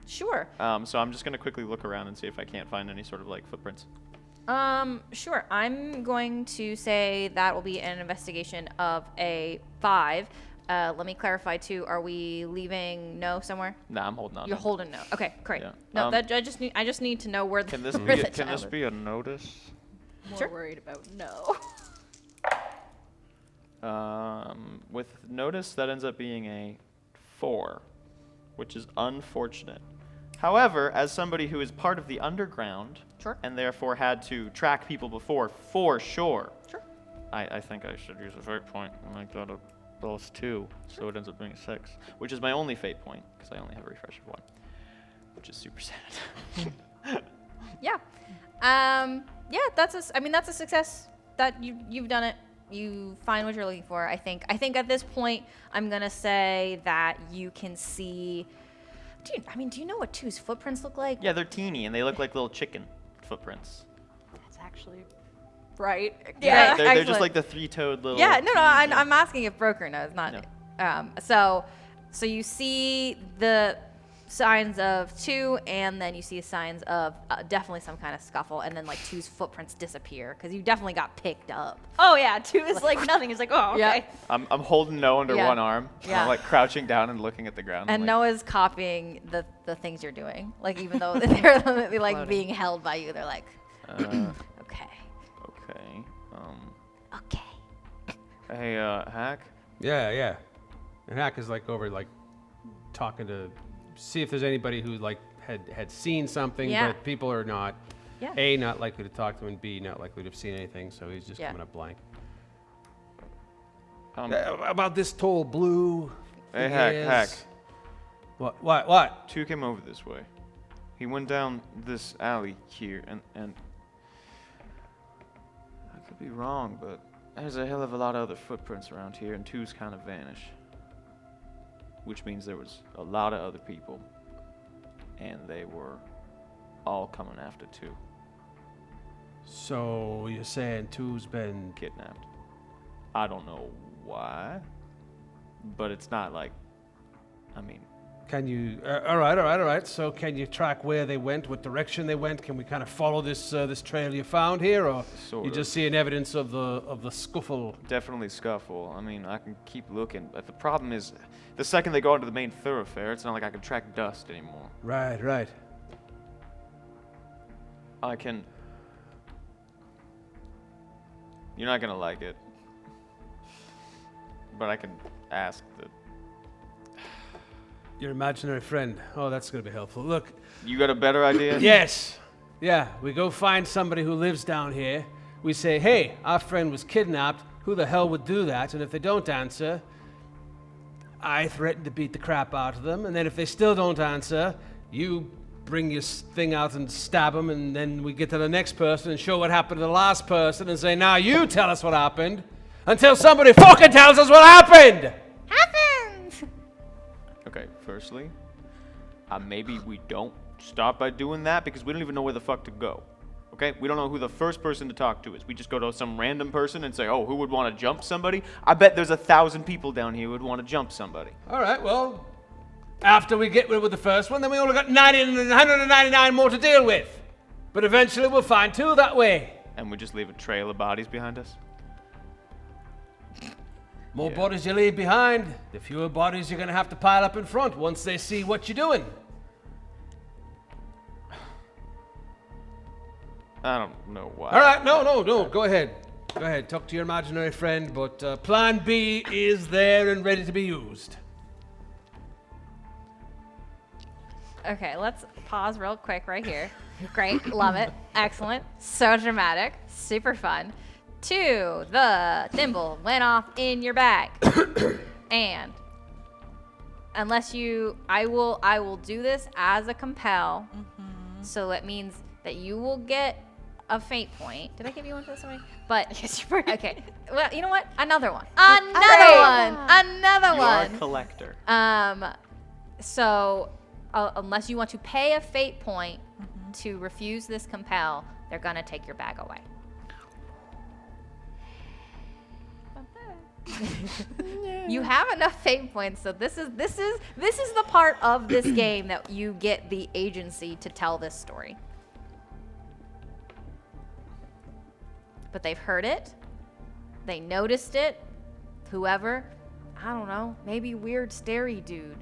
Sure. So I'm just gonna quickly look around and see if I can't find any sort of like footprints. Sure. I'm going to say that will be an investigation of a 5. Let me clarify too. Are we leaving no somewhere? Nah, I'm holding on. You're holding no. Okay, great. Yeah. No, I just need to know where the Can this where be? the Can child this is. be a notice? More Sure. worried about no. With notice, that ends up being a 4, which is unfortunate. However, as somebody who is part of the underground, Sure. and therefore had to track people before, for sure, Sure. I think I should use a fate point and make that a plus 2, so it ends up being 6, which is my only fate point because I only have a refresh of 1, which is super sad. Yeah. Yeah, that's a success. That you've done it. You find what you're looking for. I think at this point I'm gonna say that you can see. Do you know what Two's footprints look like? Yeah, they're teeny and they look like little chicken footprints. That's actually right. Yeah. They're just excellent. like the 3-toed little. Yeah, no, teeny- I'm asking if Broker knows, not. So you see the signs of Two, and then you see signs of definitely some kind of scuffle, and then like Two's footprints disappear because you definitely got picked up. Oh yeah, 2 is like nothing. He's like, oh okay. Yeah. I'm holding Noah under Yeah. one arm. And Yeah. I'm like crouching down and looking at the ground. And I'm like, Noah's copying the things you're doing, like even though they're like Floating. being held by you, they're like, okay, okay. okay. Hey, Hack. Yeah. And Hack is like over like talking to see if there's anybody who like had seen something, Yeah. but people are not Yeah. A, not likely to talk to him, and B, not likely to have seen anything, so he's just Yeah. coming up blank. About This tall blue. Hey, thing Hack. is- What? 2 came over this way. He went down this alley here, and I could be wrong, but there's a hell of a lot of other footprints around here, and 2's kind of vanished. Which means there was a lot of other people, and they were all coming after 2, So you're saying Two's been kidnapped. I don't know why, but it's not like, I mean, Can you? All right. So can you track where they went, what direction they went? Can we kind of follow this this trail you found here, or Sort you of. just seeing evidence of the scuffle? definitely scuffle. I mean, I can keep looking, but the problem is, the second they go onto the main thoroughfare, it's not like I can track dust anymore. Right. I can. You're not gonna like it, but I can ask the. Your imaginary friend. Oh, that's gonna be helpful. Look, You got a better idea? yes, yeah. We go find somebody who lives down here. We say, hey, our friend was kidnapped. Who the hell would do that? And if they don't answer, I threaten to beat the crap out of them. And then if they still don't answer, you bring your thing out and stab them. And then we get to the next person and show what happened to the last person and say, now you tell us what happened. Until somebody fucking tells us what happened. Okay, firstly, maybe we don't start by doing that because we don't even know where the fuck to go. Okay? We don't know who the first person to talk to is. We just go to some random person and say, oh, who would want to jump somebody? I bet there's 1,000 people down here who would want to jump somebody. All right, well, after we get rid with the first one, then we only got 199 more to deal with. But eventually we'll find 2 that way. And we just leave a trail of bodies behind us? More Yeah. bodies you leave behind, the fewer bodies you're going to have to pile up in front once they see what you're doing. I don't know why. All right, no, go ahead. Go ahead, talk to your imaginary friend, but plan B is there and ready to be used. Okay, let's pause real quick right here. Great, love it, excellent, so dramatic, super fun. 2, the thimble went off in your bag, and unless I will do this as a compel. So that means that you will get a fate point. Did I give you one for this already? But Yes, you were. okay. Well, you know what? Another one. Another You are a one. collector. So unless you want to pay a fate point to refuse this compel, they're gonna take your bag away. You have enough fate points, so this is the part of this game that you get the agency to tell this story. But they've heard it, they noticed it. Whoever, I don't know, maybe weird starey dude,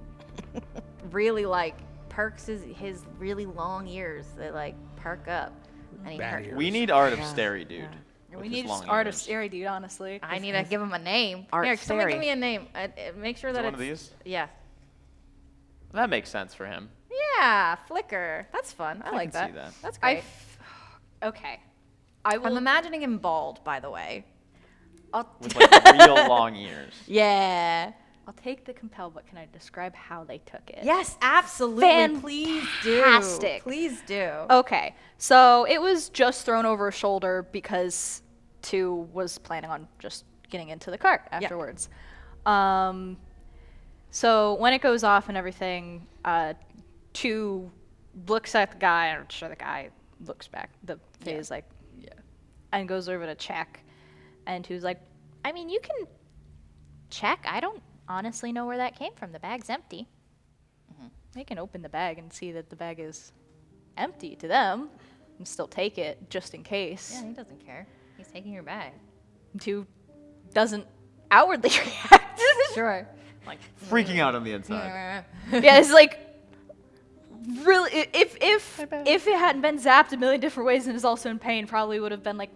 really like perks his really long ears. They like perk up, and he Bad hurt. ears. We need Art of Yeah. Stary, dude. We with his need just long art of ears. scary dude, honestly. I need to give him a name. Art Here, somebody Fairy. give me a name. Make sure Is that it one it's of these? Yeah. That makes sense for him. Yeah, Flicker. That's fun. I like can that. see that. That's I great. okay. I will. I'm imagining him bald, by the way. with like real long ears. Yeah. I'll take the compel, but can I describe how they took it? Yes, absolutely. Please do. Fantastic. Please do. Okay, so it was just thrown over her shoulder because 2 was planning on just getting into the cart afterwards. So when it goes off and everything, 2 looks at the guy, and I'm sure the guy looks back. The phase and goes over to check, and 2's like, I mean, you can check. I don't honestly know where that came from. The bag's empty. They can open the bag and see that the bag is empty to them and still take it just in case. Yeah, he doesn't care. He's taking your bag. 2 doesn't outwardly react. Sure. Like, Freaking out on the inside. Yeah, it's like really if it hadn't been zapped a million different ways and is also in pain, probably would have been like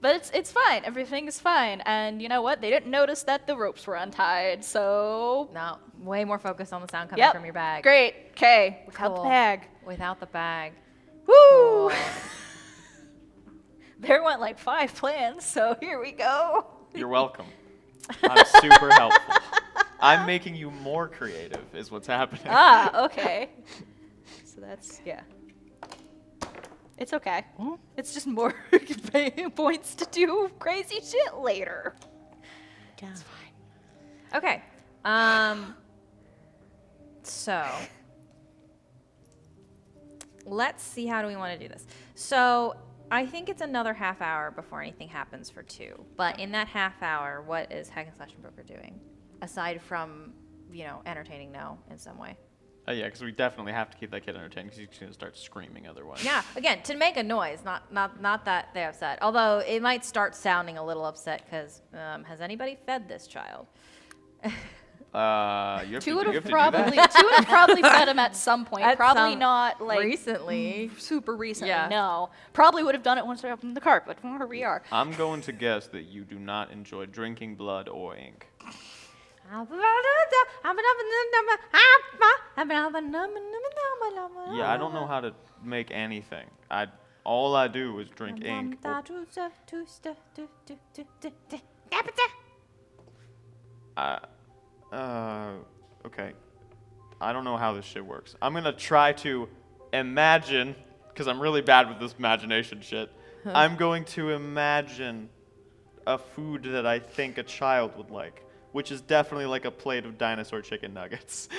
but it's fine. Everything is fine. And you know what? They didn't notice that the ropes were untied. So no, way more focused on the sound coming from your bag. Great. Okay. Without Cool. the bag. Without the bag. Woo! Cool. There went like 5 plans, so here we go. You're welcome. I'm super helpful. I'm making you more creative, is what's happening. Okay. So that's, It's okay. It's just more points to do crazy shit later. It's fine. Okay. So let's see, how do we want to do this? So I think it's another half hour before anything happens for 2. But in that half hour, what is Hack and Slash and Broker doing? Aside from, entertaining No in some way. Yeah, because we definitely have to keep that kid entertained because he's going to start screaming otherwise. Yeah, again, to make a noise, not that they're upset. Although it might start sounding a little upset because has anybody fed this child? You have 2 to, would you have have probably 2 would have probably fed him at some point. At Probably some- not like recently. super recently. Yeah. No, probably would have done it once we opened the cart. But here we are. I'm going to guess that you do not enjoy drinking blood or ink. Yeah, Yeah, I don't know how to make anything. All I do is drink ink. Okay. I don't know how this shit works. I'm gonna try to imagine, because I'm really bad with this imagination shit. I'm going to imagine a food that I think a child would like, which is definitely like a plate of dinosaur chicken nuggets.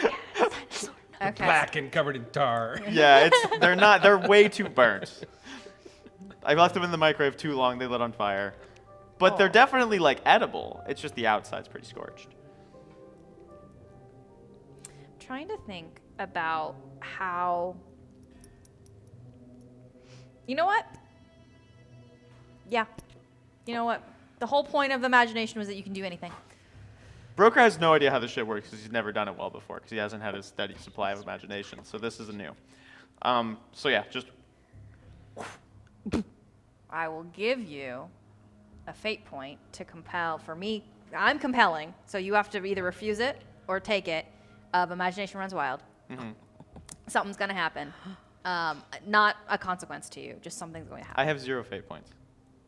Okay. Black and covered in tar. Yeah, they're way too burnt. I left them in the microwave too long, they lit on fire. But they're definitely like edible. It's just the outside's pretty scorched. Trying to think about how. You know what? Yeah. You know what? The whole point of imagination was that you can do anything. Broker has no idea how this shit works because he's never done it well before because he hasn't had a steady supply of imagination. So this is a new. So yeah, just. I will give you a fate point to compel. For me, I'm compelling, so you have to either refuse it or take it. Of imagination runs wild. Something's gonna happen. Not a consequence to you, just something's going to happen. I have 0 fate points.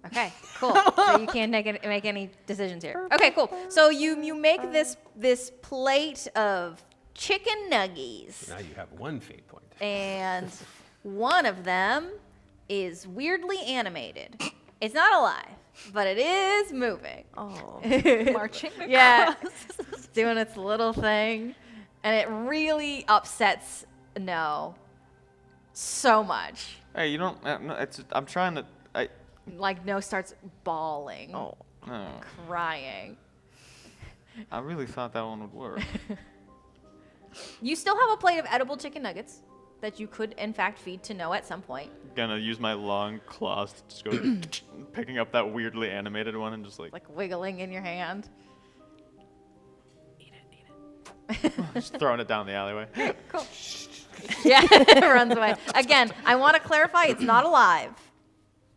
Okay, cool. So you can't make any decisions here. Okay, cool. So you make this plate of chicken nuggies, Now you have 1 fate point. and one of them is weirdly animated. It's not alive, but it is moving. Oh. Marching across. Yeah, doing its little thing, and it really upsets No so much. Hey, you don't. No, I'm trying to. Like No starts bawling, No, crying. I really thought that one would work. You still have a plate of edible chicken nuggets that you could, in fact, feed to No at some point. Gonna use my long claws to just go picking up that weirdly animated one and just like Like wiggling in your hand. just throwing it down the alleyway. Cool. Yeah, it runs away. Again, I want to clarify, it's not alive.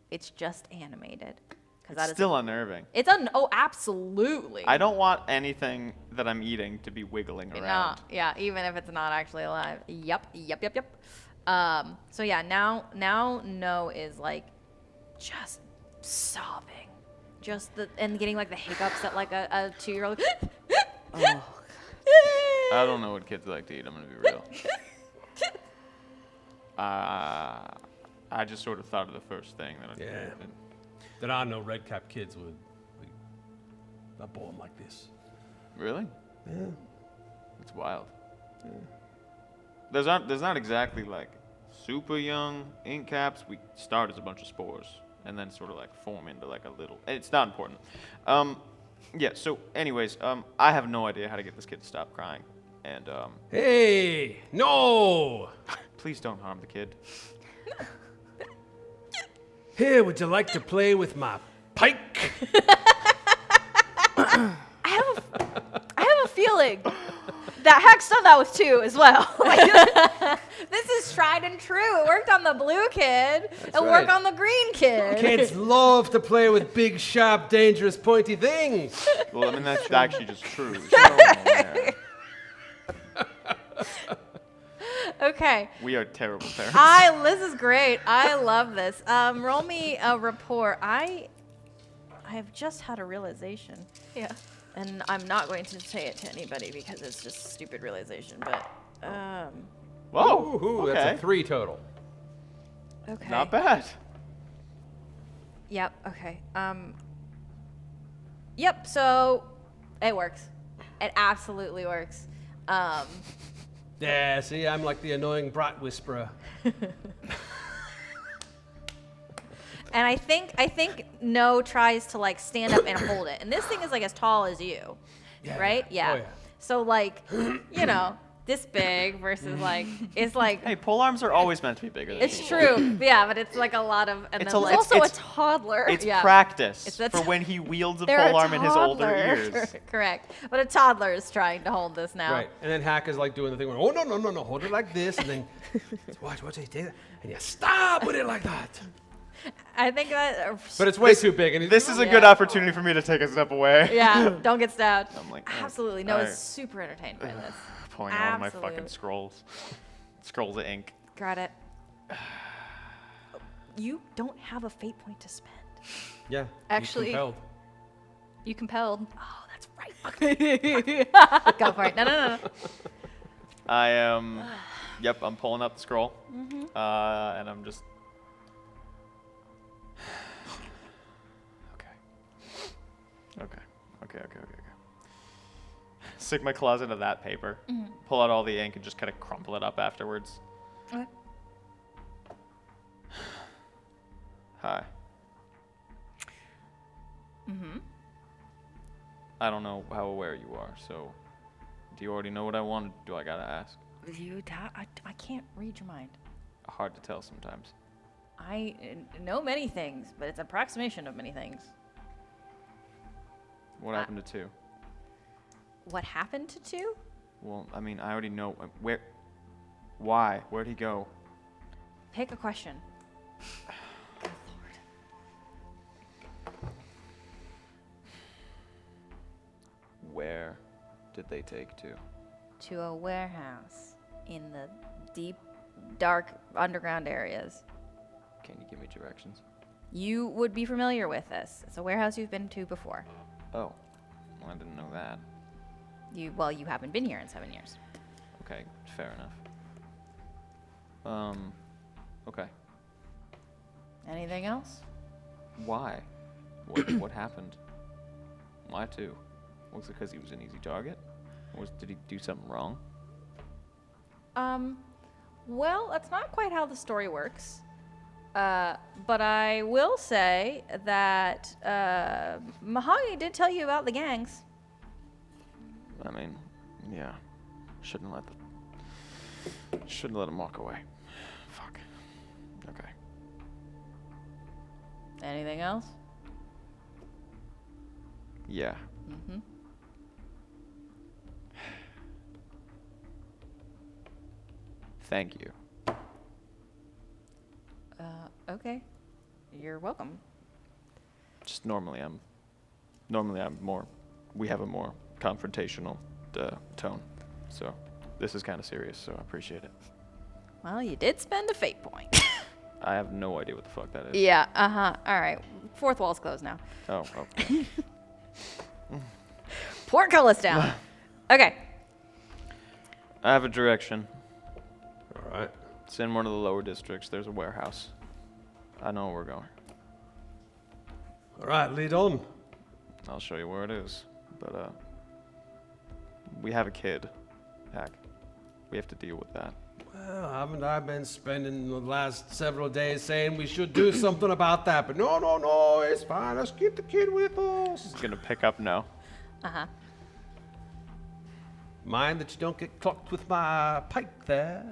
It's just animated. It's still unnerving. Oh, absolutely. I don't want anything that I'm eating to be wiggling No, around. yeah, even if it's not actually alive. Yep. So yeah, now No is like just sobbing, just and getting like the hiccups that like a 2-year-old. Oh. I don't know what kids like to eat. I'm gonna be real. I just sort of thought of the first thing that. Yeah. There are no red cap kids are born like this. Really? Yeah. It's wild. Yeah. There's not exactly like super young ink caps. We start as a bunch of spores and then sort of like form into like a little. It's not important. Yeah. So, anyways, I have no idea how to get this kid to stop crying, and Hey, no! please don't harm the kid. Here, would you like to play with my pike? I have a feeling that Hack's done that with 2 as well. This is tried and true. It worked on the blue kid. It'll right. work on the green kid. Kids love to play with big, sharp, dangerous, pointy things. Well, I mean that's actually just true. So, yeah. Okay. We are terrible parents. This is great. I love this. Roll me a report. I have just had a realization. Yeah. And I'm not going to say it to anybody because it's just a stupid realization, but Whoa. Ooh, Okay. that's a 3 total. okay. Not bad. Yep, okay. Yep, so it works. It absolutely works. Yeah, see, I'm like the annoying brat whisperer. And I think No tries to like stand up and hold it. And this thing is like as tall as you. Yeah. Right? Yeah. Oh, yeah. So like, this big versus like it's like Hey, pole arms are always meant to be bigger than it's people. true. Yeah, but it's like a lot of and It's then a- like, it's- Also a toddler. It's Yeah. practice It's- for when he wields a They're a pole arm in his older toddler. years. correct. But a toddler is trying to hold this now. Right, and then Hack is like doing the thing where, oh, no, hold it like this, and then, watch, you take that, and you stop with it like that. I think that But it's way too big, and This is a good opportunity for me to take a step away. yeah, don't get stabbed. I'm like, Absolutely. No, alright. it's super entertained by this. Pulling out one of my Absolute. fucking scrolls. Scrolls of ink. Got it. You don't have a fate point to spend. Yeah, Actually- compelled. You compelled. Oh, that's right. Go for it. No. I am. Yep, I'm pulling up the scroll. And I'm just. Okay. Stick my claws into that paper. Pull out all the ink and just kind of crumple it up afterwards. Okay. Hi. I don't know how aware you are, so do you already know what I want? Do I gotta ask? I can't read your mind. Hard to tell sometimes. I know many things, but it's approximation of many things. What happened to 2? What happened to 2? Well, I mean, I already know where. Why? Where'd he go? Pick a question. Good Lord. Where did they take to? To a warehouse in the deep, dark underground areas. Can you give me directions? You would be familiar with this. It's a warehouse you've been to before. Oh, well, I didn't know that. You haven't been here in 7 years. Okay, fair enough. Okay. Anything else? Why? What happened? Why 2? Was it because he was an easy target? Or did he do something wrong? Well, that's not quite how the story works. But I will say that Mahogany did tell you about the gangs. I mean, yeah. Shouldn't let him walk away. Fuck. Okay. Anything else? Yeah. Thank you. Okay. You're welcome. Just normally I'm more. We have a more confrontational tone, so this is kind of serious. So I appreciate it. Well, you did spend a fate point. I have no idea what the fuck that is. Yeah, uh-huh. All right. Fourth wall's closed now. Oh. Portcullis down. Okay. I have a direction. All right. It's in one of the lower districts. There's a warehouse. I know where we're going. All right, lead on. I'll show you where it is. But, we have a kid, Hack. We have to deal with that. Well, haven't I been spending the last several days saying we should do something about that? But no, it's fine. Let's keep the kid with us. He's gonna pick up no. Uh-huh. Mind that you don't get clocked with my pike there.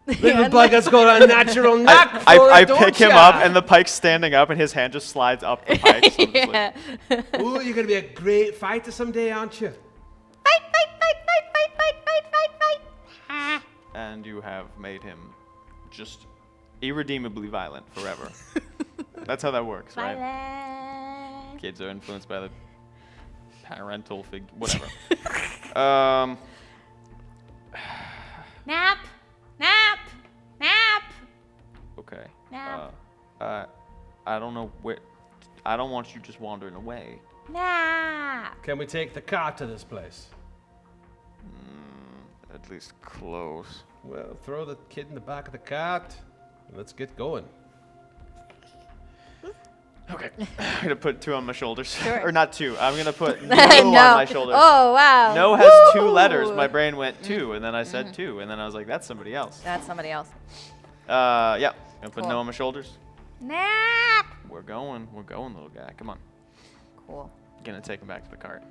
Little bugger's got a natural knack for I it, don't pick him ya? up, and the pike's standing up, and his hand just slides up the pike. So I'm just like, Yeah. Ooh, you're gonna be a great fighter someday, aren't you? and you have made him just irredeemably violent forever. That's how that works, right? Violent. Kids are influenced by the parental whatever. Nap. Nap. Nap. Okay. Nap. I don't know where. I don't want you just wandering away. Nap. Can we take the car to this place? At least close. Well, throw the kid in the back of the cart. And let's get going. Okay. I'm gonna put two on my shoulders. Sure. Or not two. I'm gonna put no, No. on my shoulders. Oh, wow. No has two Woo! letters. My brain went two, and then I said two, and then I was like, that's somebody else. That's somebody else. Yeah. Gonna put Cool. no on my shoulders. Nap. We're going, little guy. Come on. Cool. Gonna take him back to the cart.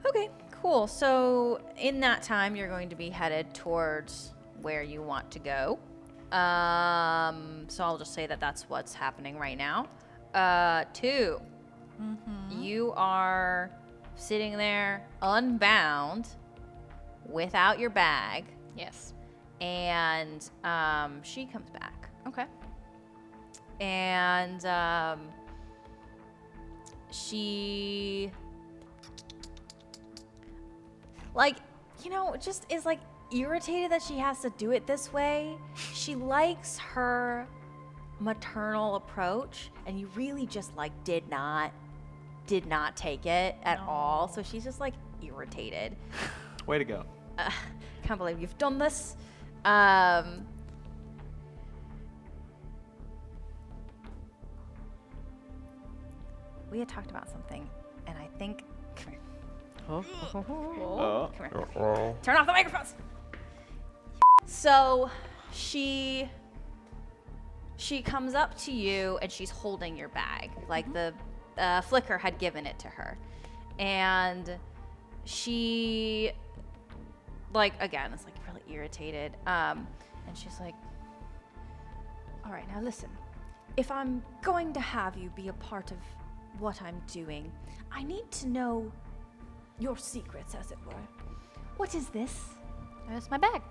Okay, cool. So in that time, you're going to be headed towards where you want to go. So I'll just say that that's what's happening right now. 2, you are sitting there unbound without your bag, Yes. and she comes back. Okay. And she, like, just is like irritated that she has to do it this way. She likes her maternal approach, and you really just like did not take it at all. So she's just like irritated. Way to go. Can't believe you've done this. We had talked about something, and I think. Come here. Oh. Come here. Turn off the microphones. So, she comes up to you, and she's holding your bag, like the Flicker had given it to her, and she, like, again, is like really irritated, and she's like, "All right, now listen. If I'm going to have you be a part of what I'm doing, I need to know your secrets, as it were. What is this?" Where's my bag?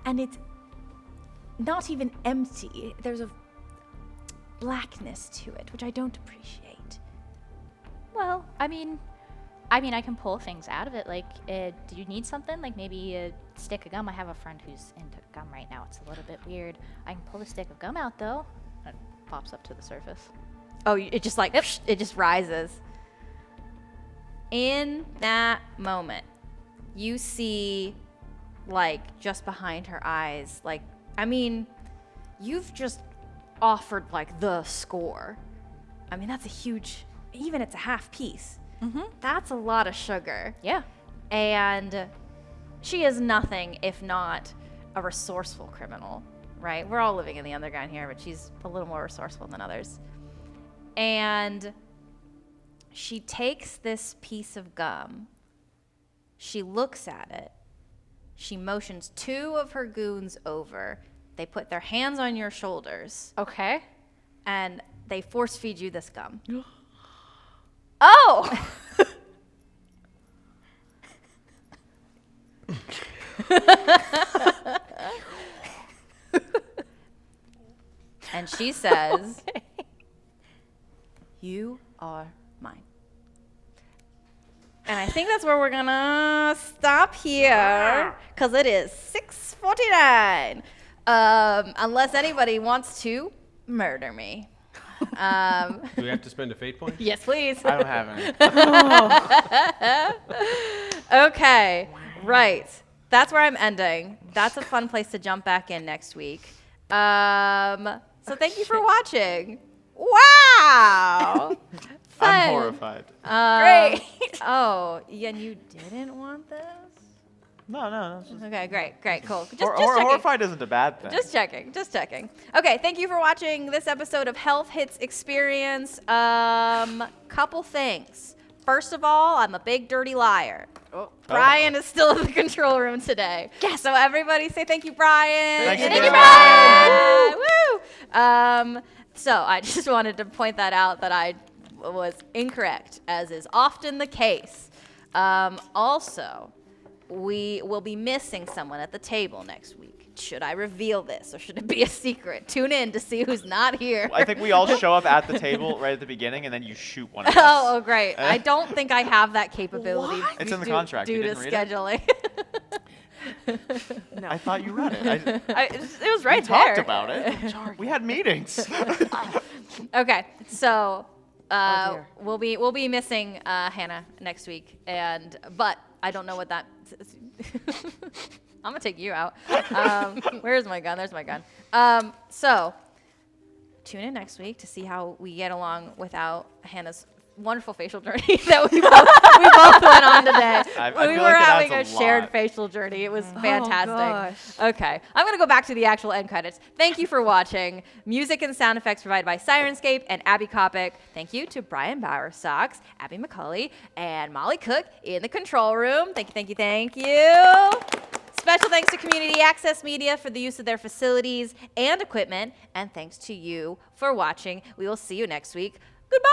And it's not even empty. There's a blackness to it, which I don't appreciate. Well, I mean, I can pull things out of it. Like, do you need something? Like maybe a stick of gum? I have a friend who's into gum right now. It's a little bit weird. I can pull the stick of gum out, though. It pops up to the surface. Oh, it just like, it just rises. In that moment, you see, like, just behind her eyes, like, I mean, you've just offered, like, the score. I mean, that's a huge, even it's a half piece. That's a lot of sugar. Yeah. And she is nothing if not a resourceful criminal, right? We're all living in the underground here, but she's a little more resourceful than others. And she takes this piece of gum. She looks at it. She motions 2 of her goons over. They put their hands on your shoulders, Okay. and they force feed you this gum. Oh! And she says, "You are mine." And I think that's where we're gonna stop here, because it is 6:49. Unless anybody wants to murder me. Do we have to spend a fate point? Yes, please. I don't have any. Okay, right. That's where I'm ending. That's a fun place to jump back in next week. So thank you for watching. Wow. Fun. I'm horrified. Great. Oh, yeah, and you didn't want this? No. Okay, great, cool. Just checking. Horrified isn't a bad thing. Just checking. Okay, thank you for watching this episode of Health Hits Experience. Couple things. First of all, I'm a big dirty liar. Brian is still in the control room today. Yes. So everybody say thank you, Brian. Thank you, Brian. Woo. So I just wanted to point that out that I was incorrect, as is often the case. Also, we will be missing someone at the table next week. Should I reveal this or should it be a secret? Tune in to see who's not here. I think we all show up at the table right at the beginning, and then you shoot one of us. Oh, great. I don't think I have that capability. It's in the contract. Due You to didn't read scheduling. I thought you read it. It was right we there. talked about it. We had meetings. Okay, so dear. we'll be missing Hannah next week, but I don't know what that. I'm gonna take you out. Where's my gun? There's my gun. So tune in next week to see how we get along without Hannah's wonderful facial journey that we both went on today. I We feel were like it having a adds a shared lot. facial journey. It was fantastic. gosh. Okay, I'm gonna go back to the actual end credits. Thank you for watching. Music and sound effects provided by Sirenscape and Abby Kopic. Thank you to Brian Bowerstocks, Abby McCulley, and Molly Cook in the control room. Thank you. Special thanks to Community Access Media for the use of their facilities and equipment. And thanks to you for watching. We will see you next week. Goodbye.